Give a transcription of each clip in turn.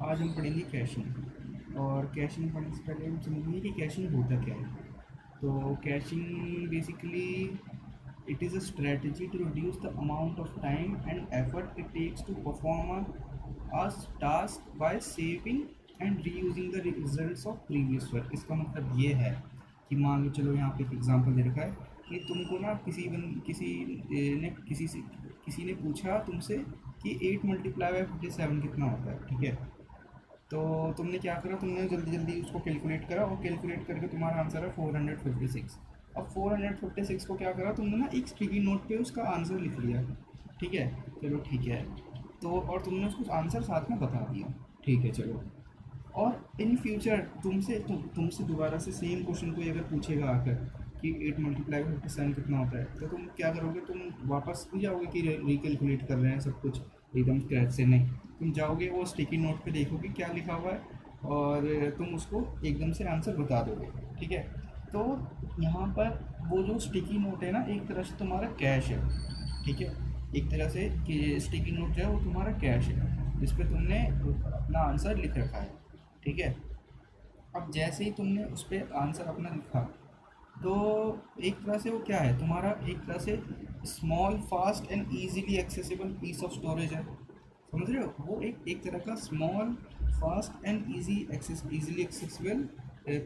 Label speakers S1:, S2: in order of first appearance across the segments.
S1: आज हम पढ़ेंगे कैशिंग। और कैशिंग पढ़ने से पहले हम समझेंगे कि कैशिंग होता क्या है। तो caching basically it is a strategy to reduce the amount of time and effort it takes to perform a task by saving and reusing the results of previous work. इसका मतलब ये है कि मान लो, चलो यहाँ पे एक एग्जांपल दे रखा है कि तुमको ना किसी ने पूछा तुमसे कि 8 × 57 कितना होता है, ठीक है। तो तुमने क्या करा, तुमने जल्दी जल्दी उसको कैलकुलेट करा और कैलकुलेट करके तुम्हारा आंसर है 456। अब 456 को क्या करा तुमने ना, एक स्टिकी नोट पे उसका आंसर लिख लिया, ठीक है। चलो ठीक है। तो और तुमने उसको आंसर साथ में बता दिया, ठीक है चलो। और इन फ्यूचर तुमसे दोबारा से सेम क्वेश्चन को अगर पूछेगा आकर कि 8 × 57 कितना होता है, तो तुम क्या करोगे, तुम वापस नहीं जाओगे कि रिकैलकुलेट कर रहे हैं सब कुछ एकदम स्क्रैच से, नहीं। तुम जाओगे वो स्टिकी नोट पे देखोगे क्या लिखा हुआ है और तुम उसको एकदम से आंसर बता दोगे, ठीक है। तो यहाँ पर वो जो स्टिकी नोट है ना, एक तरह से तुम्हारा कैश है, ठीक है। एक तरह से कि स्टिकी नोट जो है वो तुम्हारा कैश है जिस पे तुमने अपना आंसर लिख रखा है, ठीक है। अब जैसे ही तुमने उस पर आंसर अपना लिखा, तो एक तरह से वो क्या है, तुम्हारा एक तरह से small fast and easily accessible piece of storage है। समझ रहे हो, वो एक तरह का small fast and easily accessible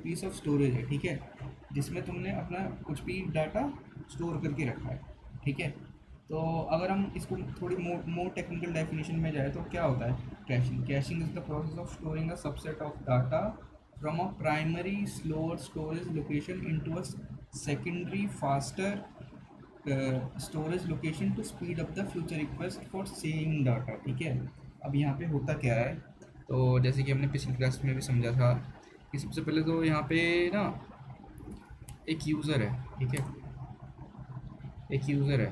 S1: piece of storage है, ठीक है। जिसमें तुमने अपना कुछ भी डाटा स्टोर करके रखा है, ठीक है। तो अगर हम इसको थोड़ी मोर टेक्निकल डेफिनेशन में जाए तो क्या होता है caching. Caching is the process of storing a subset of data from a primary slower storage location into a secondary faster storage location to speed up the future request for same data, ठीक है। अब यहाँ पे होता क्या है, तो जैसे कि हमने पिछली क्लास में भी समझा था कि सबसे पहले तो यहाँ पे ना एक यूज़र है, ठीक है। एक यूज़र है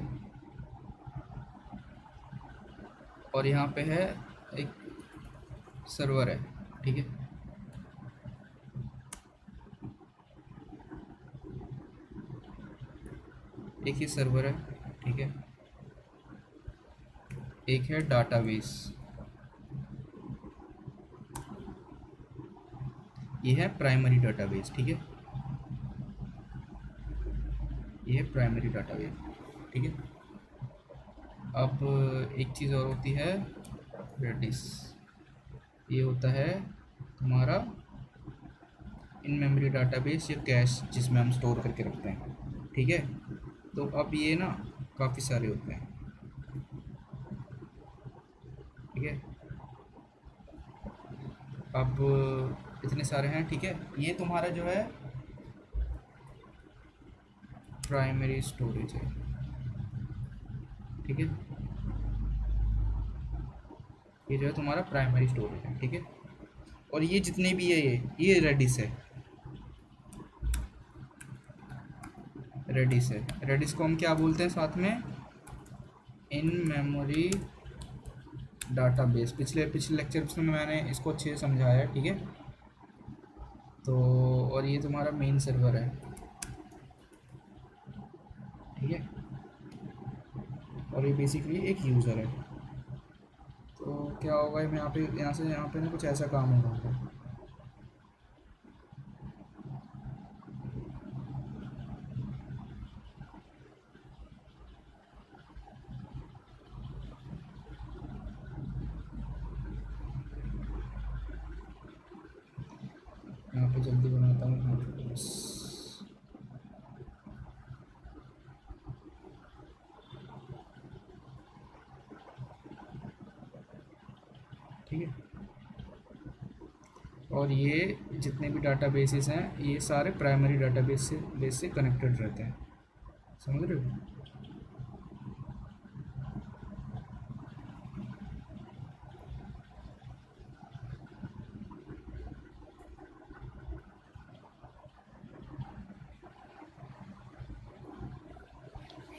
S1: और यहाँ पे है एक सर्वर है, ठीक है। एक ही सर्वर है, ठीक है। एक है डाटाबेस, ये है प्राइमरी डाटाबेस, ठीक है। ये है प्राइमरी डाटाबेस, ठीक है। अब एक चीज़ और होती है रेडिस। ये होता है तुम्हारा इन मेमोरी डाटाबेस या कैश जिसमें हम स्टोर करके रखते हैं, ठीक है। तो अब ये ना काफ़ी सारे होते हैं, ठीक है। अब इतने सारे हैं, ठीक है। ये तुम्हारा जो है प्राइमरी स्टोरेज है, ठीक है। ये जो है तुम्हारा प्राइमरी स्टोरेज है, ठीक है। और ये जितने भी है ये रेडिस है। रेडिस है, रेडिस को हम क्या बोलते हैं साथ में, इन मेमोरी डाटाबेस। पिछले पिछले लेक्चर्स में मैंने इसको अच्छे से समझाया है, ठीक है। तो और ये तुम्हारा मेन सर्वर है, ठीक है। और ये बेसिकली एक यूज़र है। तो क्या होगा, मैं यहाँ पे ना कुछ ऐसा काम होगा। यहाँ पे जल्दी बनाता हूँ, यहाँ पे बस, ठीक है। और ये जितने भी डाटाबेसेस हैं ये सारे प्राइमरी बेस से कनेक्टेड रहते हैं, समझ रहे हो।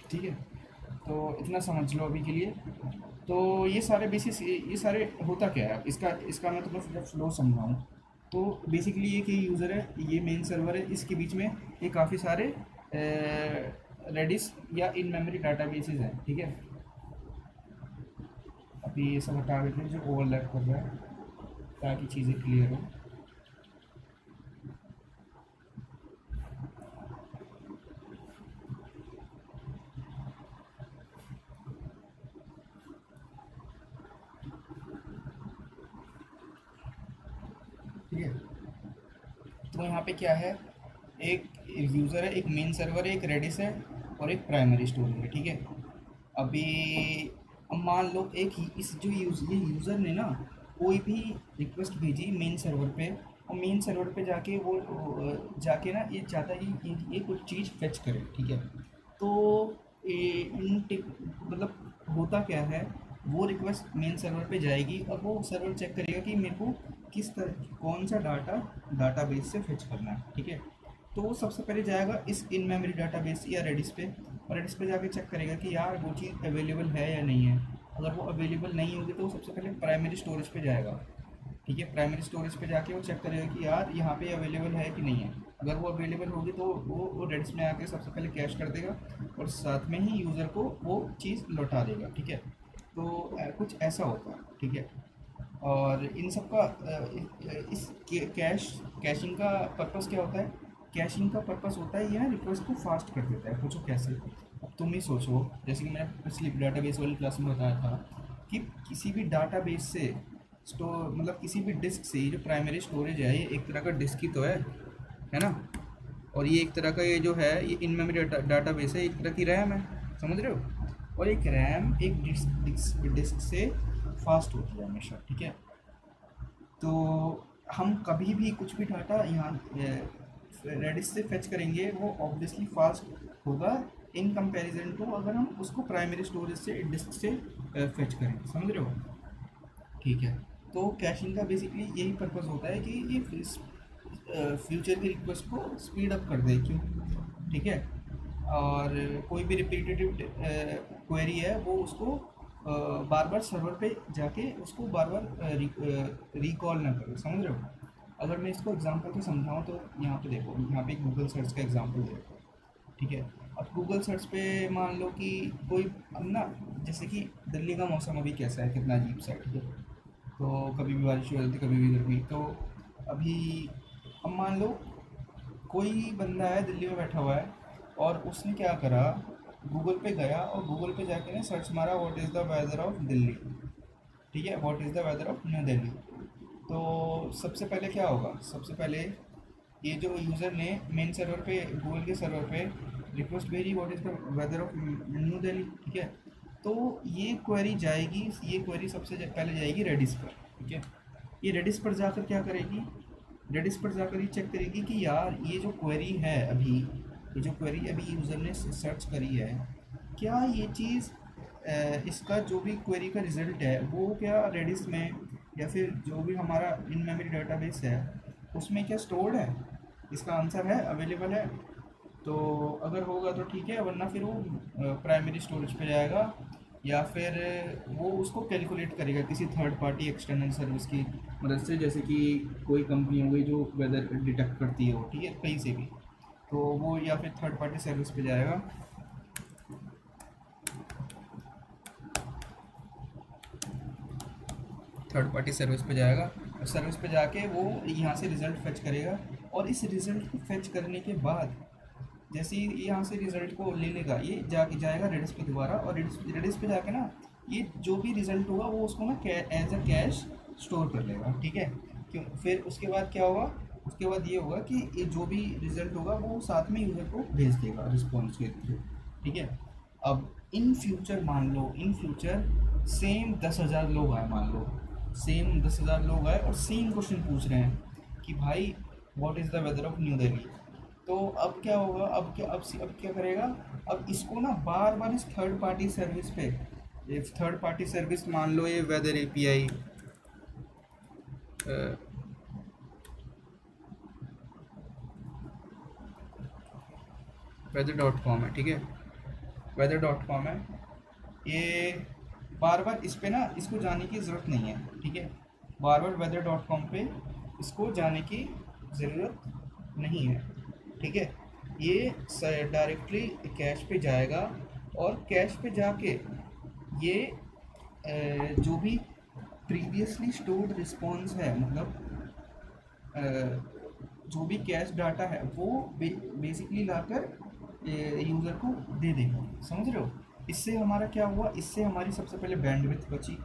S1: ठीक है, तो इतना समझ लो अभी के लिए। तो ये सारे बेसिस, ये सारे होता क्या है, इसका इसका मैं तुम्हें पूरा फ्लो समझाऊँ। तो बेसिकली ये कि यूज़र है, ये मेन सर्वर है, इसके बीच में ये काफ़ी सारे रेडिस या इन मेमोरी डाटाबेसेस हैं, ठीक है। अभी ये सब हटा देते हैं जो ओवरलैप कर रहा है। ताकि चीज़ें क्लियर हो। ठीक है, तो यहाँ पे क्या है, एक यूज़र है, एक मेन सर्वर है, एक रेडिस है और एक प्राइमरी स्टोरेज है। ठीक है, अभी अब मान लो एक इस जो ये यूज़र ने ना कोई भी रिक्वेस्ट भेजी मेन सर्वर पे, और मेन सर्वर पे जाके वो जाके ना ये चाहता है कि ये कुछ चीज़ फेच करे। ठीक है, तो मतलब होता क्या है, वो रिक्वेस्ट मेन सर्वर पे जाएगी और वो सर्वर चेक करेगा कि मेरे को किस तरह कौन सा डाटा डाटाबेस से फेच करना है। ठीक है, तो वो सबसे पहले जाएगा इस इन मेमोरी डाटाबेस या रेडिस पे, और रेडिस पे जाके चेक करेगा कि यार वो चीज़ अवेलेबल है या नहीं है। अगर वो अवेलेबल नहीं होगी तो वो सबसे पहले प्राइमरी स्टोरेज पे जाएगा। ठीक है, प्राइमरी स्टोरेज पे जाके वो चेक करेगा कि यार यहाँ पे अवेलेबल है कि नहीं है। अगर वो अवेलेबल होगी तो वो रेडिस में आके सबसे पहले कैश कर देगा और साथ में ही यूज़र को वो चीज़ लौटा देगा। ठीक है, तो कुछ ऐसा होता है। ठीक है, और इन सब का इस कैशिंग का पर्पस क्या होता है? कैशिंग का पर्पस होता है ये ना रिक्वेस्ट को फास्ट कर देता है। पूछो कैसे? अब तुम ही सोचो, जैसे कि मैंने पिछली डाटाबेस वाली क्लास में बताया था कि किसी भी डाटाबेस से स्टोर मतलब किसी भी डिस्क से, ये जो प्राइमरी स्टोरेज है ये एक तरह का डिस्क ही तो है ना? और ये एक तरह का ये जो है ये इन मेमोरी डाटाबेस है, एक तरह की रैम है, समझ रहे हो? और एक रैम एक डिस्क से फास्ट होती है हमेशा। ठीक है, तो हम कभी भी कुछ भी डाटा यहाँ रेडिस से फेच करेंगे वो ऑब्वियसली फास्ट होगा इन कंपैरिजन टू अगर हम उसको प्राइमरी स्टोरेज से डिस्क से फेच करेंगे। समझ रहे हो? ठीक है, तो कैशिंग का बेसिकली यही पर्पस होता है कि ये फ्यूचर की रिक्वेस्ट को स्पीड अप कर दे। क्यों? ठीक है, और कोई भी रिपीटेटिव क्वेरी है वो उसको बार बार सर्वर पे जाके उसको बार बार रिकॉल ना करे। समझ रहे हो? अगर मैं इसको एग्जांपल से समझाऊँ तो यहाँ पे देखो, यहाँ पे गूगल सर्च का एग्जांपल देखो। ठीक है, अब गूगल सर्च पे मान लो कि कोई, अब ना जैसे कि दिल्ली का मौसम अभी कैसा है, कितना अजीब सा है। ठीक है, तो कभी भी बारिश हो जाती, कभी भी गर्मी। तो अभी अब मान लो कोई बंदा है दिल्ली में बैठा हुआ है और उसने क्या करा, गूगल पे गया और गूगल पे जाके ने सर्च मारा what is the weather of Delhi. ठीक है, what is the weather of New Delhi. तो सबसे पहले क्या होगा, सबसे पहले ये जो यूज़र ने मेन सर्वर पे गूगल के सर्वर पे रिक्वेस्ट भेजी what is the weather of New Delhi. ठीक है, तो ये क्वेरी जाएगी, ये क्वेरी सबसे पहले जाएगी रेडिस पर। ठीक है, ये रेडिस पर जाकर क्या करेगी, रेडिस पर जाकर ये चेक करेगी कि यार ये जो क्वेरी है अभी, ये जो क्वेरी अभी यूज़र ने सर्च करी है, क्या ये चीज़ इसका जो भी क्वेरी का रिज़ल्ट है वो क्या रेडिस में या फिर जो भी हमारा इन मेमोरी डाटाबेस है उसमें क्या स्टोर्ड है? इसका आंसर है अवेलेबल है। तो अगर होगा तो ठीक है, वरना फिर वो प्राइमरी स्टोरेज पे जाएगा या फिर वो उसको कैलकुलेट करेगा किसी थर्ड पार्टी एक्सटर्नल सर्विस की मदद से, जैसे कि कोई कंपनी हो गई जो वेदर डिटेक्ट करती है वो। ठीक है, कहीं से भी, तो वो या फिर थर्ड पार्टी सर्विस पे जाएगा। थर्ड पार्टी सर्विस पे जाएगा और सर्विस पे जाके वो यहाँ से रिज़ल्ट फेच करेगा, और इस रिज़ल्ट को फेच करने के बाद जैसे ही यहाँ से रिज़ल्ट को ले लेगा ये जाके जाएगा रेडिस पे दोबारा, और रेडिस पे जाके ना ये जो भी रिज़ल्ट होगा वो उसको ना एज अ कैश स्टोर कर लेगा। ठीक है, क्यों? फिर उसके बाद क्या होगा, उसके बाद ये होगा कि ये जो भी रिज़ल्ट होगा वो साथ में यूज़र को भेज देगा रिस्पॉन्स के थ्रू। ठीक है, अब इन फ्यूचर मान लो, इन फ्यूचर सेम 10,000 लोग आए, मान लो सेम 10,000 लोग आए और सेम क्वेश्चन पूछ रहे हैं कि भाई what is the weather of New Delhi. तो अब क्या होगा, अब क्या करेगा, अब इसको ना बार बार इस थर्ड पार्टी सर्विस पे, ये थर्ड पार्टी सर्विस मान लो ये वेदर एपीआई weather.com है। ठीक है, weather.com है ये, बार बार इस पे ना इसको जाने की ज़रूरत नहीं है। ठीक है, बार बार weather.com पे इसको जाने की ज़रूरत नहीं है। ठीक है, ये डायरेक्टली कैश पे जाएगा और कैश पे जाके ये जो भी प्रीवियसली स्टोर्ड रिस्पॉन्स है, मतलब जो भी कैश डाटा है वो बेसिकली लाकर यूज़र को दे देगा। समझ रहे हो? इससे हमारा क्या हुआ, इससे हमारी सबसे पहले बैंडविड्थ बची,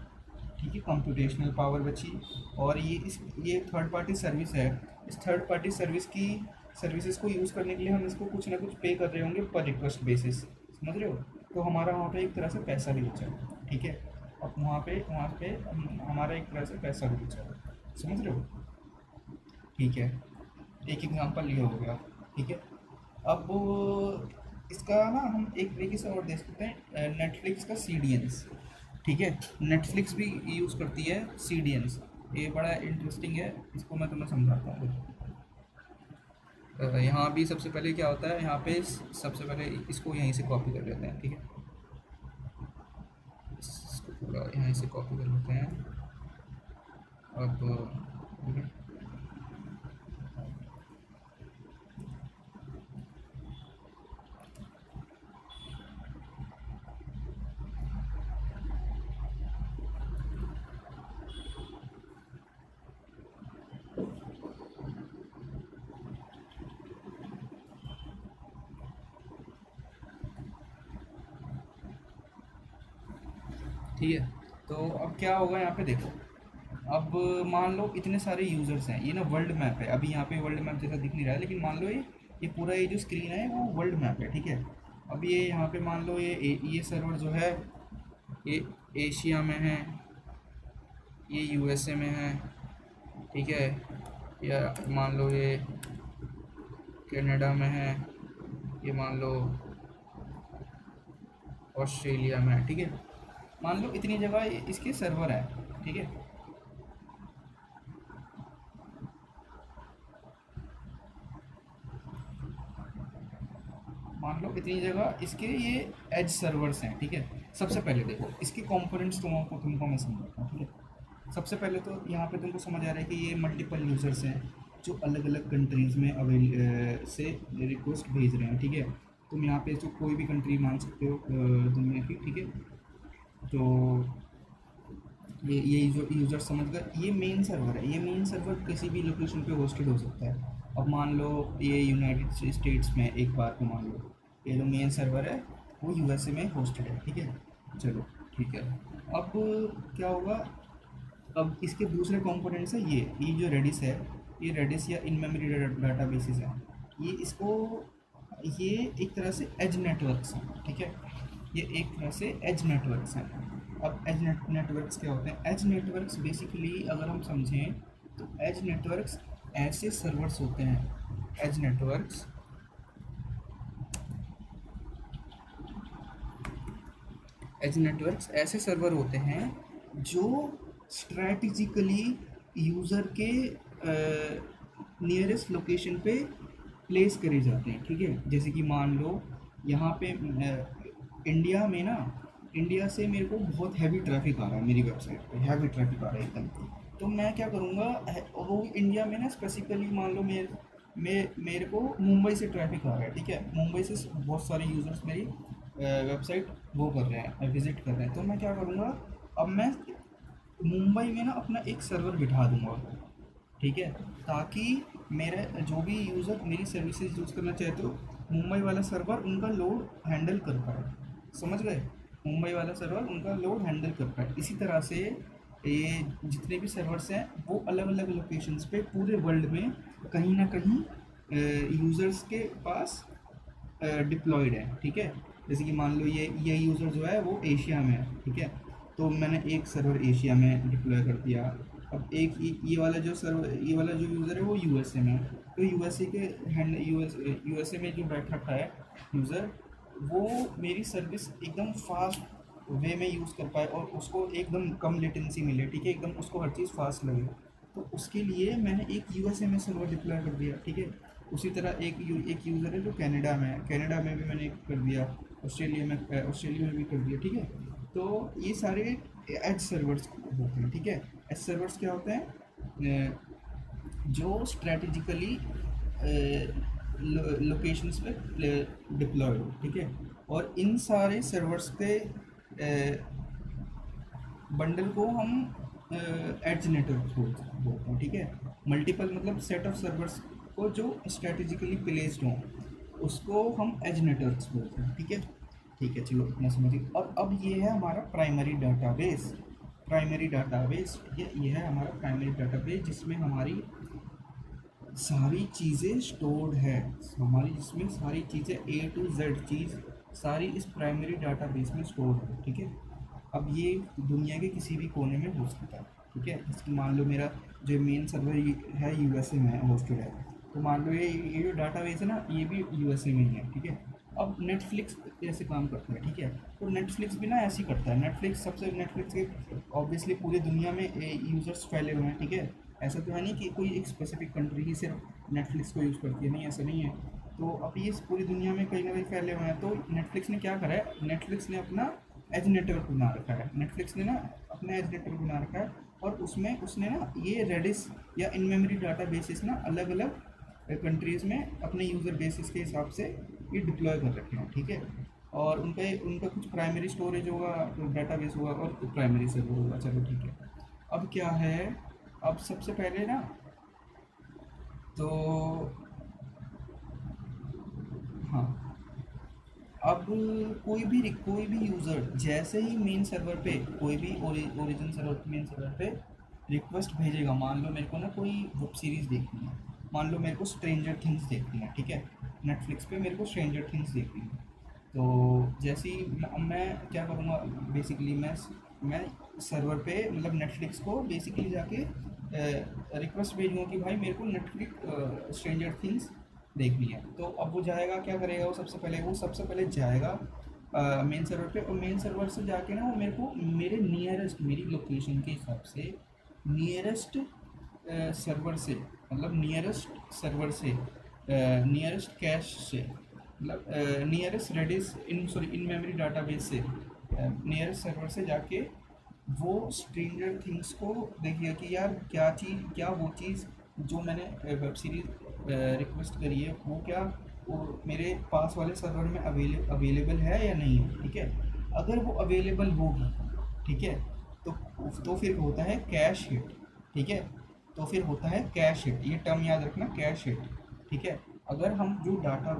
S1: ठीक है, कंप्यूटेशनल पावर बची। और ये थर्ड पार्टी सर्विस है, इस थर्ड पार्टी सर्विसेज को यूज़ करने के लिए हम इसको कुछ ना कुछ पे कर रहे होंगे पर रिक्वेस्ट बेसिस। समझ रहे हो? तो हमारा वहाँ पे एक तरह से पैसा भी बचा, ठीक है। अब वहाँ पे हमारा एक तरह से पैसा भी बचा। समझ रहे हो? ठीक है, एक एग्जांपल ये हो गया, ठीक है। अब इसका ना हम एक तरीके से और देख सकते हैं, नेटफ्लिक्स का CDNs, ठीक है। नेटफ्लिक्स भी यूज़ करती है CDNs, ये बड़ा इंटरेस्टिंग है, इसको मैं तुम्हें समझाता हूँ। यहाँ भी सबसे पहले क्या होता है, यहाँ पे सबसे पहले इसको यहीं से कॉपी कर लेते हैं, ठीक है। इसको पूरा यहीं से कॉपी कर लेते हैं। अब ठीक है, ठीक है। तो अब क्या होगा यहाँ पे देखो, अब मान लो इतने सारे यूज़र्स हैं, ये ना वर्ल्ड मैप है, अभी यहाँ पे वर्ल्ड मैप जैसा दिख नहीं रहा है, लेकिन मान लो ये पूरा ये जो स्क्रीन है वो वर्ल्ड मैप है, ठीक है। अब ये यहाँ पे मान लो ये सर्वर जो है ये एशिया में है, ये USA में है, ठीक है, या मान लो ये कनाडा में है, ये मान लो ऑस्ट्रेलिया में है, ठीक है। मान लो इतनी जगह इसके सर्वर है, ठीक है। मान लो इतनी जगह इसके ये एज सर्वर्स हैं, ठीक है। सबसे पहले देखो इसके कंपोनेंट्स तुमको मैं समझाता हूँ, ठीक है। सबसे पहले तो यहाँ पे तुमको समझ आ रहा है कि ये मल्टीपल यूज़र्स हैं जो अलग अलग कंट्रीज़ में से रिक्वेस्ट भेज रहे हैं, ठीक है। तुम यहाँ पे जो कोई भी कंट्री मान सकते हो दुनिया की, ठीक है। तो ये जो यूज़र समझ कर, ये मेन सर्वर है, ये मेन सर्वर किसी भी लोकेशन पे होस्टेड हो सकता है। अब मान लो ये यूनाइटेड स्टेट्स में एक बार को मान लो ये जो मेन सर्वर है वो USA में होस्टेड है, ठीक है। चलो ठीक है। अब क्या होगा, अब इसके दूसरे कंपोनेंट्स है ये जो रेडिस है, ये रेडिस या इन मेमोरी डाटा बेसिस है, ये एक तरह से एज नेटवर्क्स हैं, ठीक है। ये एक तरह से एज नेटवर्क्स हैं। अब एज नेटवर्क्स क्या होते हैं? एज नेटवर्क्स बेसिकली अगर हम समझें तो एज नेटवर्क्स ऐसे सर्वर्स होते हैं, एज नेटवर्क्स ऐसे सर्वर होते हैं जो स्ट्रैटेजिकली यूज़र के नियरेस्ट लोकेशन पे प्लेस करे जाते हैं, ठीक है। जैसे कि मान लो यहाँ पे इंडिया में ना, इंडिया से मेरे को बहुत हैवी ट्रैफिक आ रहा है, मेरी वेबसाइट पे हैवी ट्रैफिक आ रहा है एकदम। तो मैं क्या करूँगा, वो इंडिया में ना स्पेसिफिकली मान लो मेरे को मुंबई से ट्रैफिक आ रहा है, ठीक है। मुंबई से बहुत सारे यूज़र्स मेरी वेबसाइट वो कर रहे हैं, विज़िट कर रहे हैं। तो मैं क्या करूँगा, अब मैं मुंबई में ना अपना एक सर्वर बिठा दूँगा, ठीक है, ताकि मेरे जो भी यूज़र मेरी सर्विसेज यूज़ करना चाहते हो, मुंबई वाला सर्वर उनका लोड हैंडल कर पाए। समझ गए? मुंबई वाला सर्वर उनका लोड हैंडल कर पाए। इसी तरह से ये जितने भी सर्वर्स हैं वो अलग अलग लोकेशंस पे पूरे वर्ल्ड में कहीं ना कहीं यूज़र्स के पास डिप्लॉयड है, ठीक है। जैसे कि मान लो ये यूज़र जो है वो एशिया में है, ठीक है। तो मैंने एक सर्वर एशिया में डिप्लॉय कर दिया। अब एक ये वाला जो यूज़र है वो USA में है, तो USA में जो बैठ रखा है यूज़र, वो मेरी सर्विस एकदम फास्ट वे में यूज़ कर पाए और उसको एकदम कम लेटेंसी मिले, ठीक है, एकदम उसको हर चीज़ फास्ट लगे। तो उसके लिए मैंने एक USA में सर्वर डिप्लॉय कर दिया, ठीक है। उसी तरह एक यूज़र है जो कनाडा में है, कनाडा में भी मैंने कर दिया, ऑस्ट्रेलिया में भी कर दिया, ठीक है। तो ये सारे एज सर्वर्स होते हैं, ठीक है। एज सर्वर्स क्या होते हैं? जो स्ट्रेटेजिकली लोकेशंस पे डिप्लॉयड हो, ठीक है। और इन सारे सर्वर्स के बंडल को हम एज नेटवर्क बोलते हैं, ठीक है। मल्टीपल मतलब सेट ऑफ सर्वर्स को जो स्ट्रेटेजिकली प्लेस्ड हों उसको हम एज नेटवर्क्स बोलते हैं, ठीक है। ठीक है, चलो इतना समझिए। और अब ये है हमारा प्राइमरी डाटाबेस। प्राइमरी डाटाबेस ये है हमारा प्राइमरी डाटाबेस जिसमें हमारी सारी चीज़ें स्टोर्ड है, हमारी जिसमें सारी चीज़ें ए टू जेड चीज़ सारी इस प्राइमरी डाटाबेस में स्टोर्ड है, ठीक है। अब ये दुनिया के किसी भी कोने में हो सकता है, ठीक है। इसकी मान लो मेरा जो मेन सर्वर है यूएसए में होस्टेड है, तो मान लो ये जो डाटाबेस है ना ये भी यूएसए में ही है, ठीक है। अब नेटफ्लिक्स ऐसे काम करता है, ठीक है। तो नेटफ्लिक्स भी ना ऐसे ही करता है। नेटफ्लिक्स के ऑब्वियसली पूरी दुनिया में यूज़र्स फैले हुए हैं, ठीक है। ऐसा तो है नहीं कि कोई एक स्पेसिफिक कंट्री ही सिर्फ नेटफ्लिक्स को यूज़ करती है, नहीं ऐसा नहीं है। तो अब ये पूरी दुनिया में कहीं ना कहीं फैले हुए हैं। तो नेटफ्लिक्स ने क्या करा है, नेटफ्लिक्स ने अपना एज नेटवर्क बना रखा है। नेटफ्लिक्स ने ना अपना एज नेटवर्क बना रखा है और उसमें उसने ना ये रेडिस या इन मेमोरी डाटा बेसिस ना अलग अलग कंट्रीज़ में अपने यूज़र बेसिस के हिसाब से ये डिप्लॉय कर रखे हैं, ठीक है। और उनका कुछ प्राइमरी स्टोरेज होगा, डाटाबेस होगा और प्राइमरी सर्वर होगा, चलो ठीक है। अब क्या है, अब सबसे पहले ना तो हाँ, अब कोई भी यूज़र जैसे ही मेन सर्वर पे कोई भी ओरिजिन सर्वर मेन सर्वर पे रिक्वेस्ट भेजेगा, मान लो मेरे को ना कोई वेब सीरीज़ देखनी है, मान लो मेरे को स्ट्रेंजर थिंग्स देखनी है, ठीक है। नेटफ्लिक्स पे मेरे को स्ट्रेंजर थिंग्स देखनी है। तो जैसे ही मैं क्या करूँगा, बेसिकली मैं सर्वर पे मतलब नेटफ्लिक्स को बेसिकली जाके रिक्वेस्ट भेजूँगा कि भाई मेरे को नेटफ्लिक्स स्ट्रेंजर थिंग्स देखनी है। तो अब वो जाएगा, क्या करेगा, वो सबसे पहले जाएगा मेन सर्वर पे, और मेन सर्वर से जाके ना वो मेरे को मेरे नियरेस्ट मेरी लोकेशन के हिसाब से नियरेस्ट सर्वर से मतलब नियरेस्ट कैश से मतलब nearest Redis in memory database से नियरेस्ट सर्वर से जाके वो स्ट्रेंजर थिंग्स को देखिए कि यार क्या वो चीज़ जो मैंने वेब सीरीज रिक्वेस्ट करी है वो मेरे पास वाले सर्वर में अवेलेबल है या नहीं है, ठीक है। अगर वो अवेलेबल होगी, ठीक है, तो फिर होता है कैश हिट, ठीक है। तो फिर होता है कैश हिट, ये टर्म याद रखना, कैश हिट, ठीक है। अगर हम जो डाटा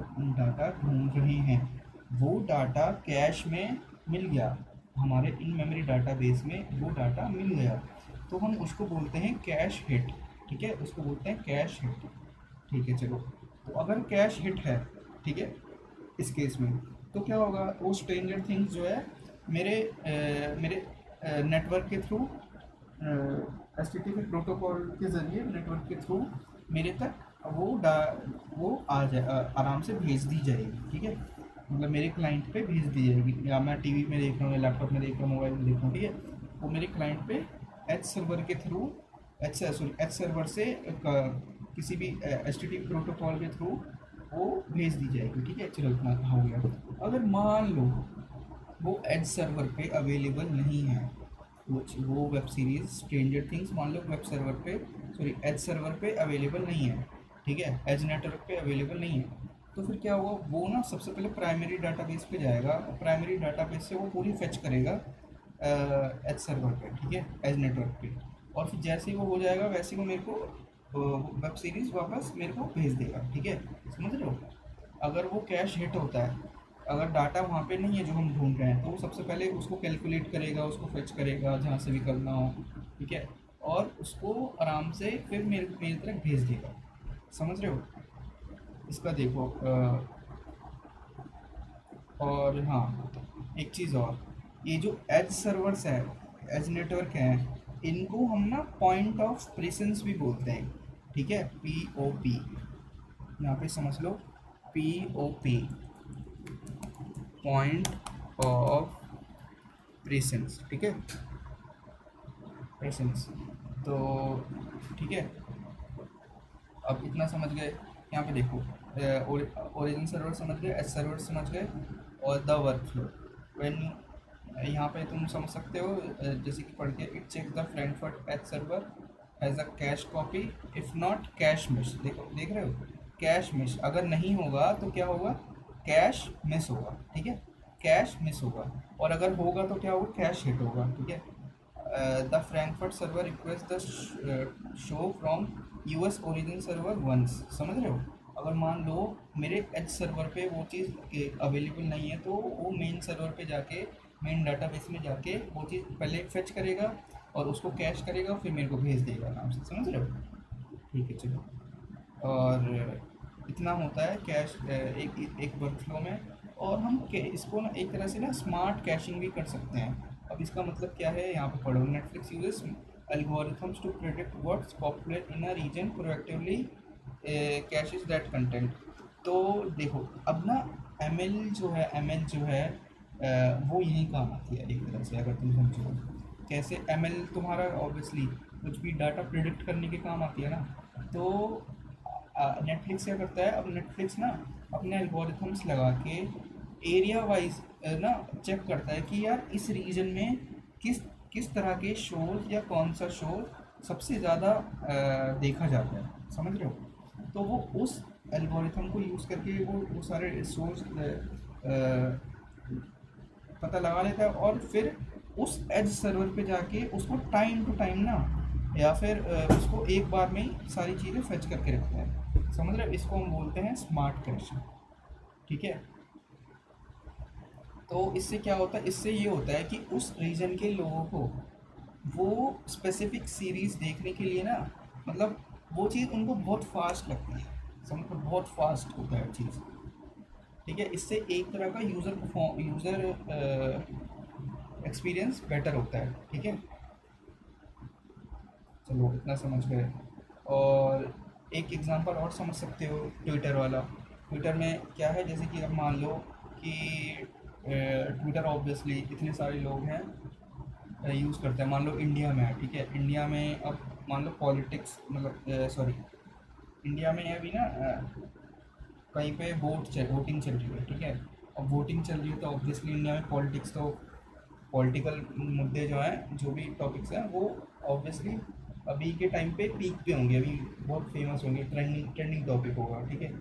S1: ढूंढ रहे हैं वो डाटा कैश में मिल गया, हमारे इन मेमोरी डाटाबेस में वो डाटा मिल गया, तो हम उसको बोलते हैं कैश हिट, ठीक है, उसको बोलते हैं कैश हिट, ठीक है। चलो, तो अगर कैश हिट है, ठीक है, इस केस में तो क्या होगा, वो स्ट्रेंजर थिंग्स जो है मेरे नेटवर्क के थ्रू HTTP प्रोटोकॉल के ज़रिए नेटवर्क के थ्रू मेरे तक वो आराम से भेज दी जाएगी, ठीक है। मतलब मेरे क्लाइंट पे भेज दी जाएगी, या मैं टीवी में देख रहा हूँ या लैपटॉप में देख रहा हूँ, मोबाइल में देख रहा हूँ, ठीक है। वो मेरे क्लाइंट पे एच सर्वर के थ्रू एच सर्वर से किसी भी HTTP प्रोटोकॉल के थ्रू वो भेज दी जाएगी, ठीक है। चलो इतना हो गया। अगर मान लो वो एज सर्वर पे अवेलेबल नहीं है, वो वेब सीरीज स्ट्रेंजर थिंग्स मान लो वेब सर्वर पे एज सर्वर पे अवेलेबल नहीं है, ठीक है, एज नेटवर्क पे अवेलेबल नहीं है, तो फिर क्या होगा, वो ना सबसे पहले प्राइमरी डाटाबेस पे जाएगा और प्राइमरी डाटाबेस से वो पूरी फेच करेगा एज सर्वर पे, ठीक है, एज नेटवर्क पे। और फिर जैसे ही वो हो जाएगा वैसे ही वो मेरे को वेब सीरीज़ वापस मेरे को भेज देगा, ठीक है, समझ रहे हो। अगर वो कैश हिट होता है, अगर डाटा वहाँ पे नहीं है जो हम ढूंढ रहे हैं, तो वो सबसे पहले उसको कैलकुलेट करेगा, उसको फेच करेगा जहाँ से भी करना हो, ठीक है, और उसको आराम से फिर मेरी तरफ भेज देगा, समझ रहे हो। इसका देखो और हाँ, एक चीज़ और, ये जो एज सर्वर्स है, एज नेटवर्क है, इनको हम ना पॉइंट ऑफ प्रेजेंस भी बोलते हैं, ठीक है, POP, यहाँ पे समझ लो, POP, पॉइंट ऑफ प्रेजेंस, ठीक है, प्रेजेंस। तो ठीक है, अब इतना समझ गए। यहाँ पे देखो, ओरिजिन सर्वर समझ गए, एच सर्वर समझ गए, और द वर्क फ्लो व्हेन, यहाँ पे तुम समझ सकते हो जैसे कि पढ़ के, it check the Frankfurt edge server has a cache copy if not cache miss, देखो देख रहे हो, कैश मिस अगर नहीं होगा तो क्या होगा, कैश मिस होगा, ठीक है, कैश मिस होगा, और अगर होगा तो क्या होगा, कैश हिट होगा, ठीक है। The Frankfurt server request the show from US origin server once. समझ रहे हो? अगर मान लो मेरे एच सर्वर पे वो चीज़ अवेलेबल नहीं है, तो वो मेन सर्वर पे जाके, मेन डाटाबेस में जाके वो चीज़ पहले फेच करेगा और उसको कैश करेगा, फिर मेरे को भेज देगा आराम से। समझ रहे हो? ठीक है, चलो। और इतना होता है कैश एक एक वर्कफ्लो में। और हम इसको ना एक तरह से ना स्मार्ट कैशिंग भी कर सकते हैं। अब इसका मतलब क्या है, यहाँ पे पढ़ो। Netflix uses algorithms to predict what's popular in a region, proactively caches that content। तो देखो अब ना एम एल जो है वो यहीं काम आती है एक तरह से, अगर तुम समझो। कैसे एम एल तुम्हारा ऑब्वियसली कुछ भी डाटा प्रिडिक्ट करने के काम आती है ना। तो नेटफ्लिक्स क्या करता है, अब नेटफ्लिक्स ना अपने एल्गोरिथम्स लगा के एरिया वाइज ना चेक करता है कि यार इस रीजन में किस किस तरह के शोज या कौन सा शो सबसे ज़्यादा देखा जाता है। समझ रहे हो? तो वो उस एल्गोरिथम को यूज़ करके वो सारे शोज पता लगा लेता है, और फिर उस एज सर्वर पे जाके उसको टाइम टू टाइम ना, या फिर उसको एक बार में ही सारी चीज़ें फेच करके रखता है। समझ रहे हो? इसको हम बोलते हैं स्मार्ट कैशिंग। ठीक है। तो इससे क्या होता है, इससे ये होता है कि उस रीजन के लोगों को वो स्पेसिफिक सीरीज़ देखने के लिए ना, मतलब वो चीज़ उनको बहुत फास्ट लगती है। समझ लो, बहुत फास्ट होता है चीज़। ठीक है। इससे एक तरह का यूज़र एक्सपीरियंस बेटर होता है। ठीक है, चलो इतना समझ गए। और एक एग्जांपल और समझ सकते हो, ट्विटर वाला। ट्विटर में क्या है, जैसे कि अब मान लो कि ट्विटर ऑब्वियसली इतने सारे लोग हैं यूज़ करते हैं। मान लो इंडिया में है, ठीक है। इंडिया में अब मान लो पॉलिटिक्स, मतलब सॉरी, इंडिया में अभी ना कहीं पे वोटिंग चल रही है। ठीक है। अब वोटिंग चल रही है तो ऑब्वियसली इंडिया में पॉलिटिक्स, तो पॉलिटिकल मुद्दे जो हैं, जो भी टॉपिक्स हैं, वो ऑब्वियसली अभी के टाइम पे पीक पे होंगे, अभी बहुत फेमस होंगे, ट्रेंडिंग ट्रेंडिंग टॉपिक होगा। ठीक है।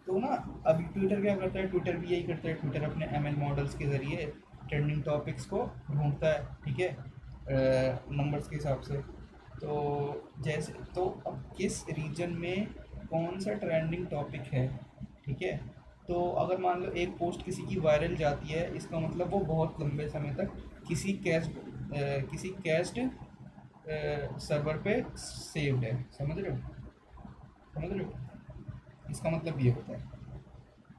S1: तो ना अभी ट्विटर क्या करता है, ट्विटर भी यही करता है। ट्विटर अपने एमएल मॉडल्स के ज़रिए ट्रेंडिंग टॉपिक्स को ढूंढता है। ठीक है, नंबर्स के हिसाब से। तो जैसे तो अब किस रीजन में कौन सा ट्रेंडिंग टॉपिक है, ठीक है। तो अगर मान लो एक पोस्ट किसी की वायरल जाती है, इसका मतलब वो बहुत लंबे समय तक किसी कैश्ड सर्वर पे सेव्ड है। समझ रहे हो? समझ रहे हो? इसका मतलब ये होता है।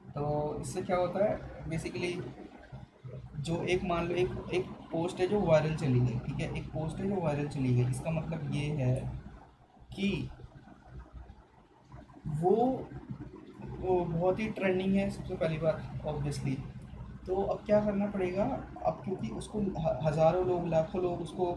S1: तो इससे क्या होता है बेसिकली, जो एक मान लो एक एक पोस्ट है जो वायरल चली गई। ठीक है, एक पोस्ट है जो वायरल चली गई, इसका मतलब ये है कि वो वो बहुत ही ट्रेंडिंग है, सबसे पहली बात ऑब्वियसली। तो अब क्या करना पड़ेगा, अब क्योंकि उसको हज़ारों लोग, लाखों लोग उसको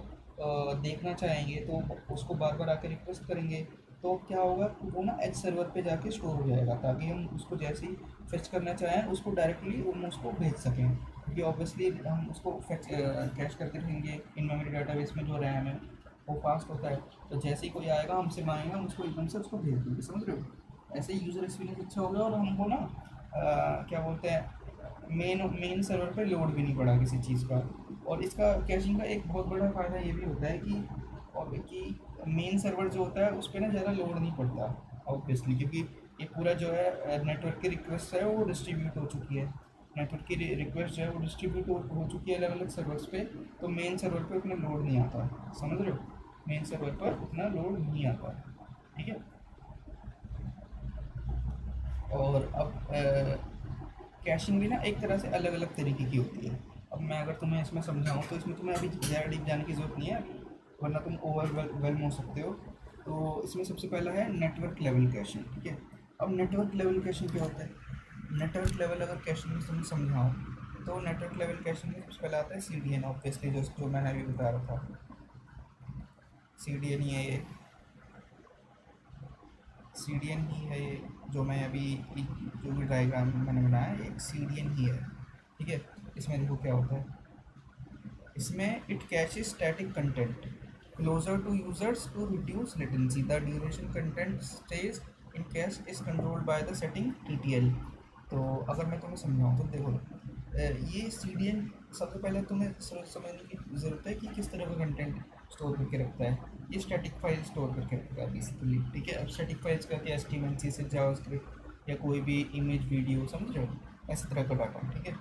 S1: देखना चाहेंगे, तो उसको बार बार आकर रिक्वेस्ट करेंगे। तो क्या होगा, वो ना एज सर्वर पे जाके स्टोर हो जाएगा, ताकि हम उसको जैसे ही फेच करना चाहें उसको डायरेक्टली हम उसको भेज सकें। क्योंकि ऑब्वियसली हम उसको फेच कैश करके रखेंगे इन मेमोरी डाटाबेस में, जो रैम है वो फास्ट होता है। तो जैसे ही कोई आएगा हमसे मांगेगा, हम उसको एकदम से उसको भेज देंगे। समझ रहे हो? ऐसे ही यूज़र एक्सपीरियंस अच्छा होगा, और हमको ना क्या बोलते हैं, मेन सर्वर पे लोड भी नहीं पड़ा किसी चीज़ का। और इसका कैशिंग का एक बहुत बड़ा फ़ायदा ये भी होता है कि मेन सर्वर जो होता है उस पर ना ज़्यादा लोड नहीं पड़ता ऑब्वियसली, क्योंकि ये पूरा जो है नेटवर्क की रिक्वेस्ट है वो डिस्ट्रीब्यूट हो चुकी है। नेटवर्क की रिक्वेस्ट जो है वो डिस्ट्रीब्यूट हो चुकी है अलग अलग सर्वर्स पे। तो मेन सर्वर पे उतना लोड नहीं आता। समझ रहे हो? मेन सर्वर पर उतना लोड नहीं आता। ठीक है। और अब कैशिंग भी ना एक तरह से अलग अलग तरीके की होती है। अब मैं अगर तुम्हें इसमें समझाऊँ तो इसमें तुम्हें अभी ज़्यादा डीप जाने की ज़रूरत नहीं है, वरना तुम ओवरवेलम हो सकते हो। तो इसमें सबसे पहला है नेटवर्क लेवल कैशिंग। ठीक है। अब नेटवर्क लेवल कैशिंग क्या होता है? नेटवर्क लेवल अगर कैशिंग में तुम्हें समझाऊँ, तो नेटवर्क लेवल कैशिंग में सबसे पहला आता है CDN। ऑब्वियसली जो मैंने अभी बता रहा था, CDN ही है ये। CDN ही है ये, जो मैं अभी जो भी डायग्राम मैंने बनाया है, एक CDN ही है। ठीक है। इसमें देखो क्या होता है, इसमें it caches static content closer to users to reduce latency, the duration content stays in cache is controlled by the setting TTL। तो अगर मैं तुम्हें समझाऊँ तो देखो, ये CDN सबसे पहले तुम्हें समझने की ज़रूरत है कि किस तरह का कंटेंट स्टोर करके रखता है, ये स्टैटिक फाइल स्टोर करके रखता है बेसिकली, ठीक है। अब स्टैटिक फाइल्स का क्या, HTML CSS जावास्क्रिप्ट या कोई भी इमेज वीडियो, समझ रहे हो, ऐसे तरह का डाटा, ठीक है।